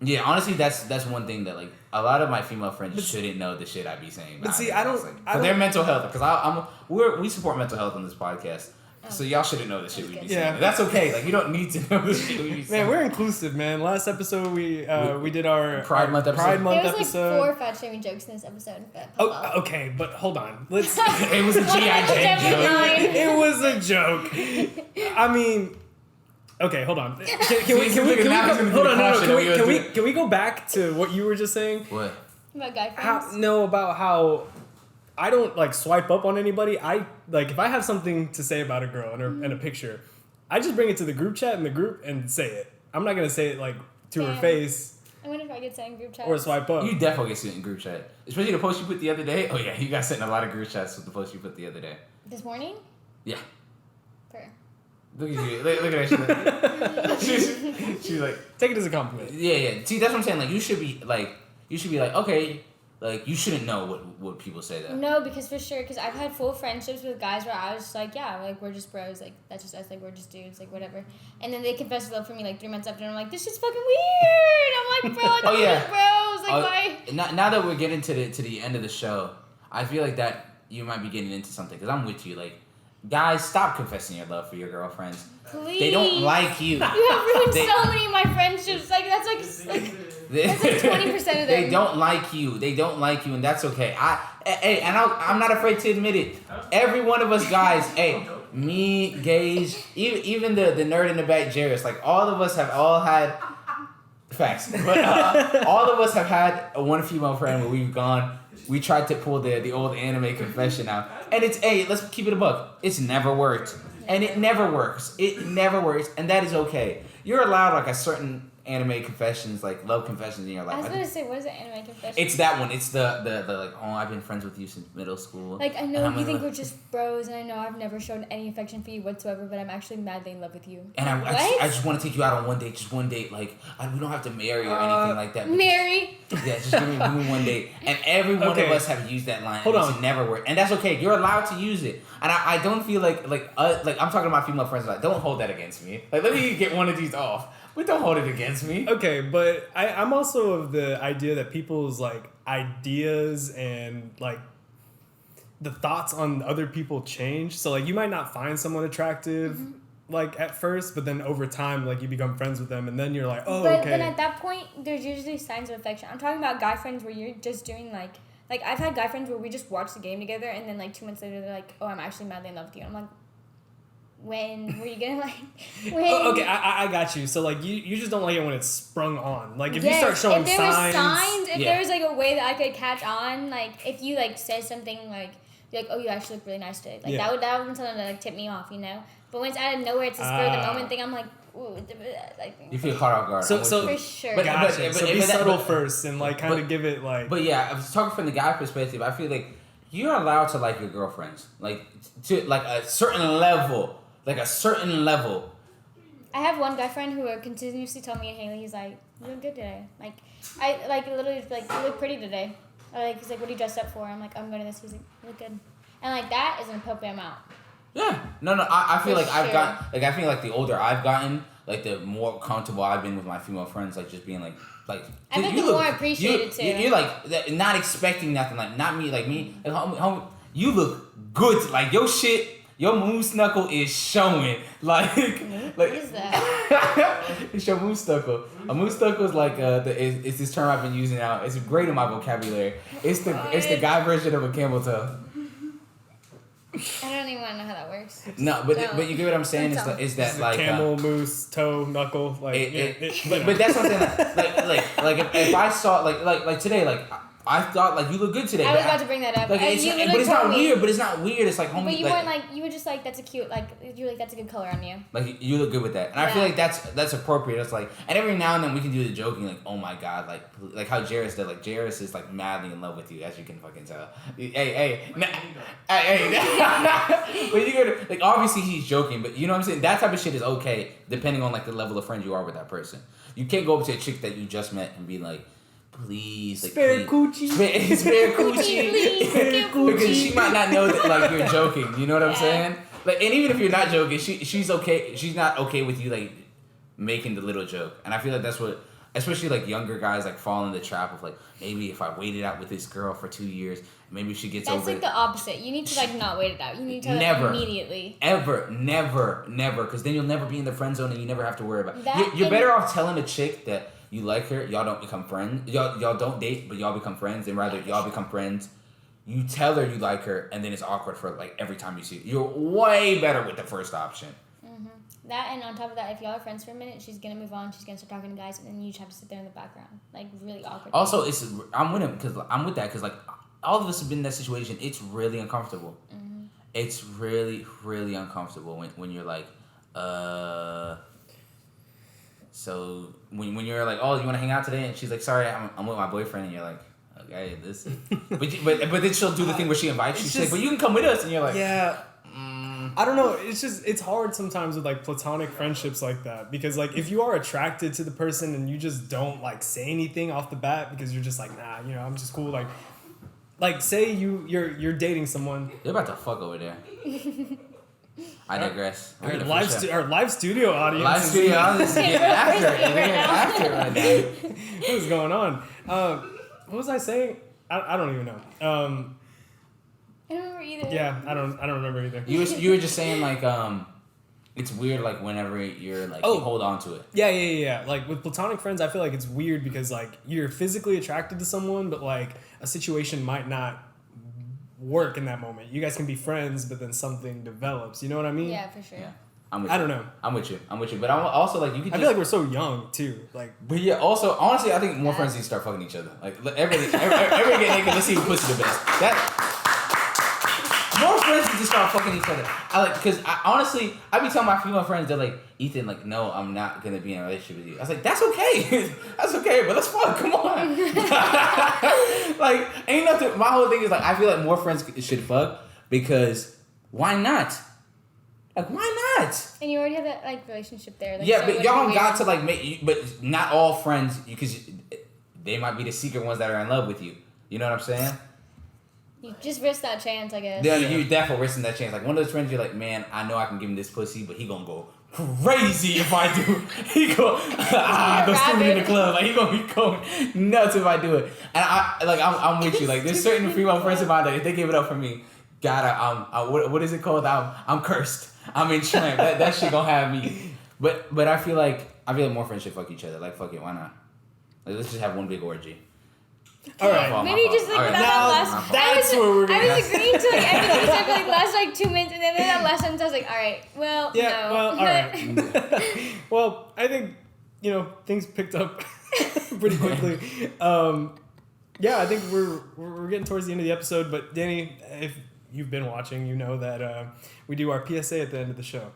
yeah, honestly, that's one thing that like a lot of my female friends shouldn't know the shit I be saying. But see, I don't. For their mental health, because we support mental health on this podcast. So y'all shouldn't know the shit we be saying. Yeah. That's okay. Like you don't need to know the shit we be saying. Man, we're inclusive, man. Last episode we did our Pride Month episode. There was like 4 fat shaming jokes in this episode. But okay, but hold on. Let's. It was a G.I. Jane joke. It was a joke. I mean, okay, hold on. Can we go back to what you were just saying? What? About guy friends? About how I don't like swipe up on anybody. I like if I have something to say about a girl and a picture, I just bring it to the group chat in the group and say it. I'm not gonna say it like to her face. I wonder if I get sent in group chat. Or swipe up. You definitely get sent in group chat. Especially the post you put the other day. Oh yeah, you got sent in a lot of group chats with the post you put the other day. This morning? Yeah. Fair. Look at you. Look at that shit. She's like, take it as a compliment. Yeah. See, that's what I'm saying. Like, you should be like, okay, like you shouldn't know what people say though. No, because for sure, because I've had full friendships with guys where I was just like, yeah, like we're just bros, like that's just us, like we're just dudes, like whatever. And then they confess love for me like 3 months after, and I'm like, this shit's fucking weird. I'm like, bro, I thought we were bros, like why? Now that we're getting to the end of the show, I feel like that you might be getting into something because I'm with you, like. Guys, stop confessing your love for your girlfriends. Please. They don't like you. You have ruined so many of my friendships. Like that's like 20% of them. They don't like you. And that's okay. I'm not afraid to admit it. Every one of us guys, me, Gage, even the nerd in the back, Jairus, like all of us have all had facts. But all of us have had one female friend where we've gone. We tried to pull the old anime confession out. And it's, let's keep it a buck. It's never worked. And it never works. And that is okay. You're allowed like a certain anime confessions, like love confessions in your life. I was gonna say, what is an anime confession? It's that one. It's the like, oh, I've been friends with you since middle school. Like, I know you think we're just bros, and I know I've never shown any affection for you whatsoever, but I'm actually madly in love with you. And I just want to take you out on one date, just one date. Like, we don't have to marry or anything like that. Marry? Yeah, just give me one date. And every one of us have used that line. It's never worked. And that's okay. You're allowed to use it. And I don't feel like I'm talking to my female friends, like, don't hold that against me. Like, let me get one of these off. But don't hold it against me. Okay, but I'm also of the idea that people's like ideas and like the thoughts on other people change. So like you might not find someone attractive like at first, but then over time like you become friends with them and then you're like, oh, but okay. Then at that point there's usually signs of affection. I'm talking about guy friends where you're just doing like I've had guy friends where we just watch the game together and then like 2 months later they're like, oh, I'm actually madly in love with you. I'm like, when were you gonna like? When? Oh, okay, I got you. So like you just don't like it when it's sprung on. Like if you start showing if there signs, was signs, if there was like a way that I could catch on, like if you like said something like oh, you actually look really nice today, like that would be something that like tip me off, you know. But when it's out of nowhere, it's a spur of the moment thing. I'm like, ooh, like you feel caught off guard. So for sure. Gotcha. So be subtle first and like kind of give it like. But yeah, I was talking from the guy perspective. I feel like you're allowed to like your girlfriends, like to like a certain level. Like a certain level. I have one guy friend who continuously tell me and Haley, he's like, you look good today. Like, I like literally like, you look pretty today. Or like, he's like, what are you dressed up for? I'm like, I'm going to this. He's like, you look good. And like that is an appropriate amount. Yeah. No. I feel For like I've sure. gotten like I feel like the older I've gotten, like the more comfortable I've been with my female friends, like just being like. I think the more appreciated too. You're like not expecting nothing, like not me, like me. Like, homie, you look good. Like your shit. Your moose knuckle is showing. Like what is that? It's your moose knuckle. A moose knuckle is like it's this term I've been using now. It's great in my vocabulary. It's the guy version of a camel toe. I don't even want to know how that works. No, but you get what I'm saying? Is that like camel, moose, toe, knuckle, like. But that's what I'm saying. Like if I saw like today, like I thought like you look good today. I was about to bring that up. Like, but it's not weird. But it's not weird. It's like homie. But you weren't like you were just like that's a cute like you were like that's a good color on you. Like you look good with that, and I feel like that's appropriate. It's like, and every now and then we can do the joking like, oh my god, like how Jairus did. Like Jairus is like madly in love with you, as you can fucking tell. Hey. But you go to like obviously he's joking, but you know what I'm saying. That type of shit is okay depending on like the level of friend you are with that person. You can't go up to a chick that you just met and be like. Please, like, spare coochie. Spare coochie. Please, Because she might not know that like you're joking. You know what I'm saying? Like, and even if you're not joking, she's okay. She's not okay with you like making the little joke. And I feel like that's what, especially like younger guys, like fall in the trap of like maybe if I waited out with this girl for 2 years, maybe she gets over it. That's like the opposite. You need to like not wait it out. You need to never immediately. Never, because then you'll never be in the friend zone and you never have to worry about. That You're better off telling a chick that. You like her, y'all don't become friends. Y'all don't date, but y'all become friends. And rather, y'all become friends. You tell her you like her, and then it's awkward for like every time you see her. You're way better with the first option. Mm-hmm. That and on top of that, if y'all are friends for a minute, she's gonna move on. She's gonna start talking to guys, and then you just have to sit there in the background, like really awkward. Also, I'm with him because I'm with that because like all of us have been in that situation. It's really uncomfortable. Mm-hmm. It's really, really uncomfortable when you're like, So when you're like, oh, you want to hang out today? And she's like, sorry, I'm with my boyfriend. And you're like, okay, this is... but then she'll do the thing where she invites you. She's like, but you can come with us. And you're like... Yeah. I don't know. It's hard sometimes with like platonic friendships like that. Because like if you are attracted to the person and you just don't like say anything off the bat because you're just like, nah, you know, I'm just cool. Like say you're dating someone. They're about to fuck over there. I digress. Our live studio audience. Live studio audience is getting after it right now. What is going on? What was I saying? I don't even know. I don't remember either. Yeah, I don't remember either. You were just saying like it's weird like whenever you're like you hold on to it. Yeah. Like with platonic friends, I feel like it's weird because like you're physically attracted to someone, but like a situation might not work in that moment. You guys can be friends, but then something develops. You know what I mean? Yeah, for sure. Yeah. I don't know. I'm with you. But I'm also like you can. I feel like we're so young too. Like, but yeah. Also, honestly, I think more friends need to start fucking each other. Like everybody get naked. Let's see who pussy the best. More friends can just start fucking each other. Because honestly, I be telling my female friends, they're like, Ethan, like, no, I'm not gonna be in a relationship with you. I was like, that's okay. That's okay, but let's fuck. Come on. Like, ain't nothing. My whole thing is like, I feel like more friends should fuck because why not? Like, why not? And you already have that like relationship there. Like, Yeah, so but y'all got to like make, but not all friends, because they might be the secret ones that are in love with you. You know what I'm saying? You just risk that chance, I guess. Yeah, you definitely risking that chance. Like one of those friends, you're like, man, I know I can give him this pussy, but he gonna go crazy if I do. He go, go stupid in the club. Like he gonna be going nuts if I do it. And I'm with you. Like there's certain female friends of mine that if they give it up for me, what is it called? I'm cursed. I'm entranced. That shit gonna have me. But I feel like more friends should fuck each other. Like fuck it, why not? Like let's just have one big orgy. All right. Maybe just like right. that last. That's where we're going. I was agreeing to like everything you said for like last like 2 minutes, and then that last sentence I was like, all right, well, Yeah. no. Well, all right. Well, I think things picked up pretty quickly. Yeah, I think we're getting towards the end of the episode. But Danny, if you've been watching, you know that we do our PSA at the end of the show.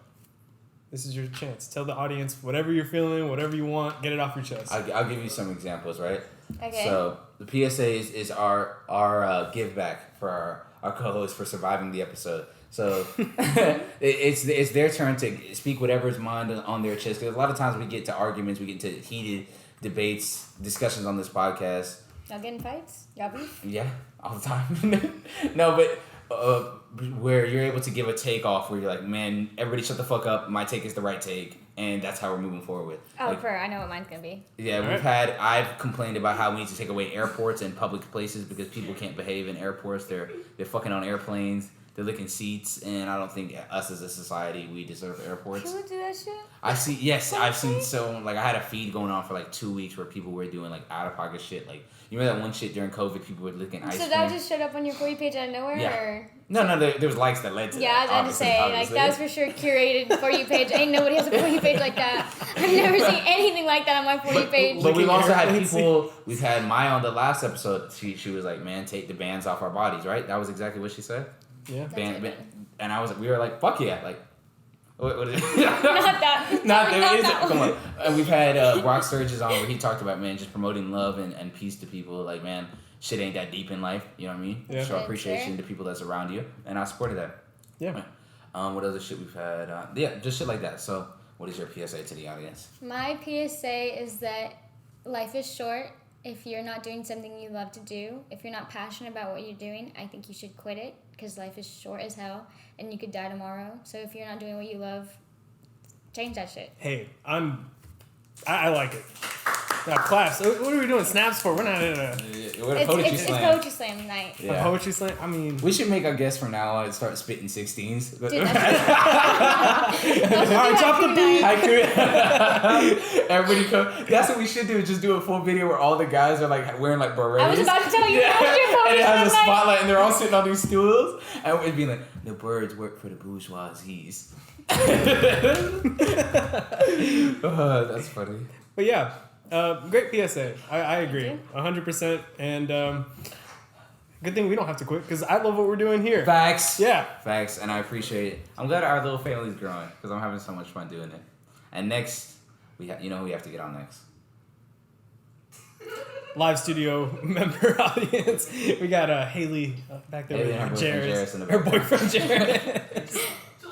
This is your chance. Tell the audience whatever you're feeling, whatever you want. Get it off your chest. I'll give you some examples, right? Okay. So the PSA is our give back for our co-host for surviving the episode. So it's their turn to speak whatever's mind on their chest. Because a lot of times we get to arguments, we get into heated debates, discussions on this podcast. Y'all getting fights? Y'all beef? Yeah, all the time. No, but where you're able to give a take off where you're like, man, everybody shut the fuck up. My take is the right take. And that's how we're moving forward with. Oh, like, I know what mine's gonna be. Yeah, I've complained about how we need to take away airports and public places because people can't behave in airports. They're fucking on airplanes. They're licking seats, and I don't think us as a society, we deserve airports. Can we do that shit? I've seen I had a feed going on for like 2 weeks where people were doing like out of pocket shit. Like, you remember that one shit during COVID, people were licking ice cream? So that just showed up on your For You page out of nowhere? Yeah. Or? No, there was likes that led to that. Yeah, I was about to say, obviously. like, that was for sure curated For You page. Ain't nobody has a For You page like that. I've never seen anything like that on my For You page. But we've also had people, we've had Maya on the last episode, she was like, man, take the bands off our bodies, right? That was exactly what she said. Yeah. And we were like, fuck yeah, like, what is it? Not that. Not that. Come on. And we've had Rock Sturges on where he talked about, man, just promoting love and peace to people. Like, man, shit ain't that deep in life. You know what I mean? Yeah. Show appreciation to people that's around you. And I supported that. Yeah. What other shit we've had? Just shit like that. So, what is your PSA to the audience? My PSA is that life is short. If you're not doing something you love to do, if you're not passionate about what you're doing, I think you should quit it because life is short as hell and you could die tomorrow. So if you're not doing what you love, change that shit. Hey, I like it. Now, class. What are we doing snaps for? We're not in a Poetry It's slam. poetry slam night. Yeah. poetry slam. I mean, We should make our guests from now on start spitting 16s. Dude, that's all right, drop the beat. Everybody come. That's what we should do. Just do a full video where all the guys are like wearing like berets. I was about to tell you. Yeah. Poetry And it has a slam night. spotlight, and they're all sitting on these stools, and it'd be like, the birds work for the bourgeoisies. That's funny. but yeah, great PSA. I agree, 100%. And good thing we don't have to quit because I love what we're doing here. Facts. Yeah. Facts, and I appreciate it. I'm glad our little family's growing because I'm having so much fun doing it. And next, who we have to get on next? Live studio member audience. We got Haley back there Haley and with her boyfriend Jared. Jairus in the Her background. boyfriend Jared.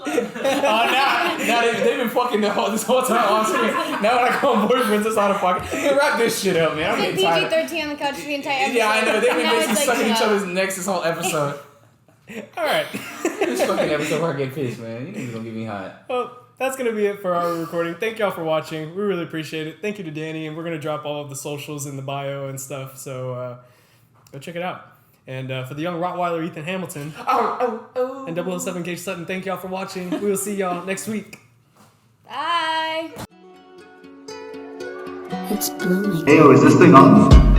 Now they've been fucking this whole time on screen. Now when I call them boyfriends, it's out of pocket. Hey, wrap this shit up, man. I'm It's getting been tired. PG-13 on the couch for the entire episode. Yeah, I know. They've been Now basically it's sucking like, each other's necks this whole episode. All right. This fucking episode where I get pissed, man. You niggas gonna get me hot. Well, that's going to be it for our recording. Thank y'all for watching. We really appreciate it. Thank you to Danny. And we're going to drop all of the socials in the bio and stuff. So go check it out. And for the young Rottweiler, Ethan Hamilton, and 007 Gage Sutton, thank y'all for watching. We will see y'all next week. Bye. It's blooming. Hey, is this thing on?